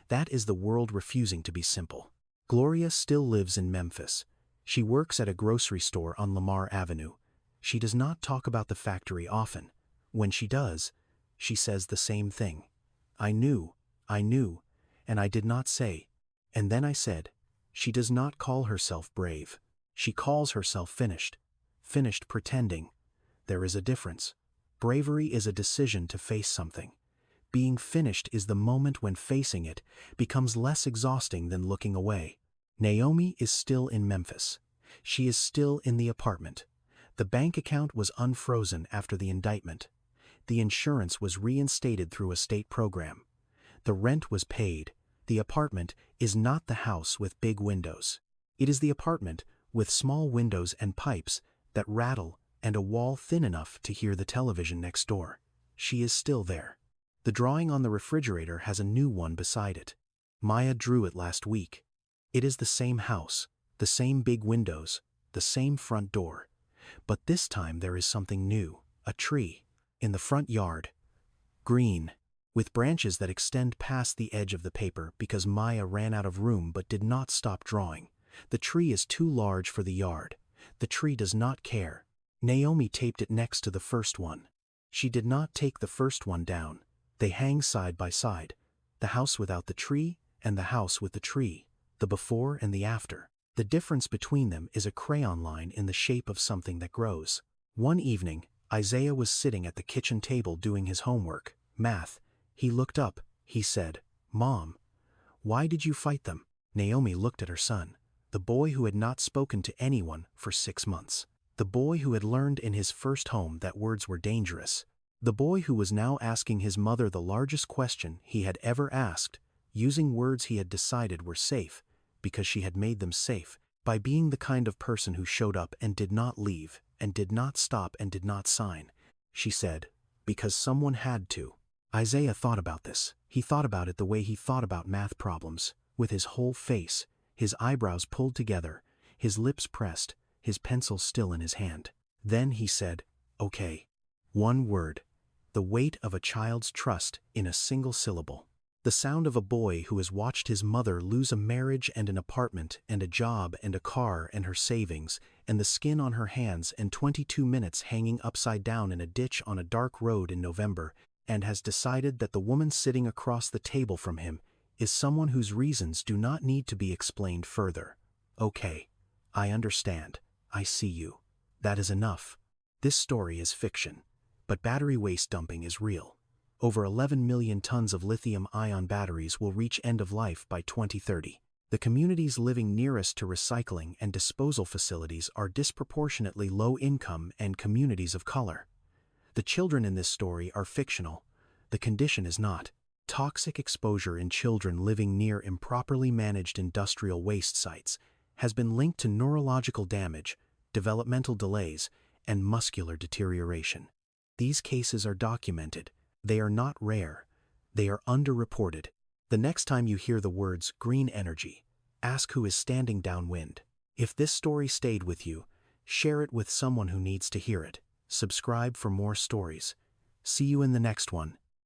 That is the world refusing to be simple. Gloria still lives in Memphis. She works at a grocery store on Lamar Avenue. She does not talk about the factory often. When she does, she says the same thing. I knew, and I did not say. And then I said, she does not call herself brave. She calls herself finished. Finished pretending. There is a difference. Bravery is a decision to face something. Being finished is the moment when facing it becomes less exhausting than looking away. Naomi is still in Memphis. She is still in the apartment. The bank account was unfrozen after the indictment. The insurance was reinstated through a state program. The rent was paid. The apartment is not the house with big windows. It is the apartment with small windows and pipes that rattle and a wall thin enough to hear the television next door. She is still there. The drawing on the refrigerator has a new one beside it. Maya drew it last week. It is the same house, the same big windows, the same front door. But this time there is something new, a tree, in the front yard. Green, with branches that extend past the edge of the paper because Maya ran out of room but did not stop drawing. The tree is too large for the yard. The tree does not care. Naomi taped it next to the first one. She did not take the first one down. They hang side by side. The house without the tree and the house with the tree. The before and the after. The difference between them is a crayon line in the shape of something that grows. One evening, Isaiah was sitting at the kitchen table doing his homework, math. He looked up. He said, "Mom, why did you fight them?" Naomi looked at her son, the boy who had not spoken to anyone for 6 months. The boy who had learned in his first home that words were dangerous. The boy who was now asking his mother the largest question he had ever asked, using words he had decided were safe, because she had made them safe, by being the kind of person who showed up and did not leave, and did not stop and did not sign. She said, because someone had to. Isaiah thought about this. He thought about it the way he thought about math problems, with his whole face, his eyebrows pulled together, his lips pressed, his pencil still in his hand. Then he said, okay. One word. The weight of a child's trust in a single syllable. The sound of a boy who has watched his mother lose a marriage and an apartment and a job and a car and her savings and the skin on her hands and 22 minutes hanging upside down in a ditch on a dark road in November, and has decided that the woman sitting across the table from him is someone whose reasons do not need to be explained further. Okay, I understand. I see you. That is enough. This story is fiction, but battery waste dumping is real. Over 11 million tons of lithium-ion batteries will reach end of life by 2030. The communities living nearest to recycling and disposal facilities are disproportionately low income and communities of color. The children in this story are fictional. The condition is not. Toxic exposure in children living near improperly managed industrial waste sites has been linked to neurological damage, developmental delays, and muscular deterioration. These cases are documented. They are not rare. They are underreported. The next time you hear the words green energy, ask who is standing downwind. If this story stayed with you, share it with someone who needs to hear it. Subscribe for more stories. See you in the next one.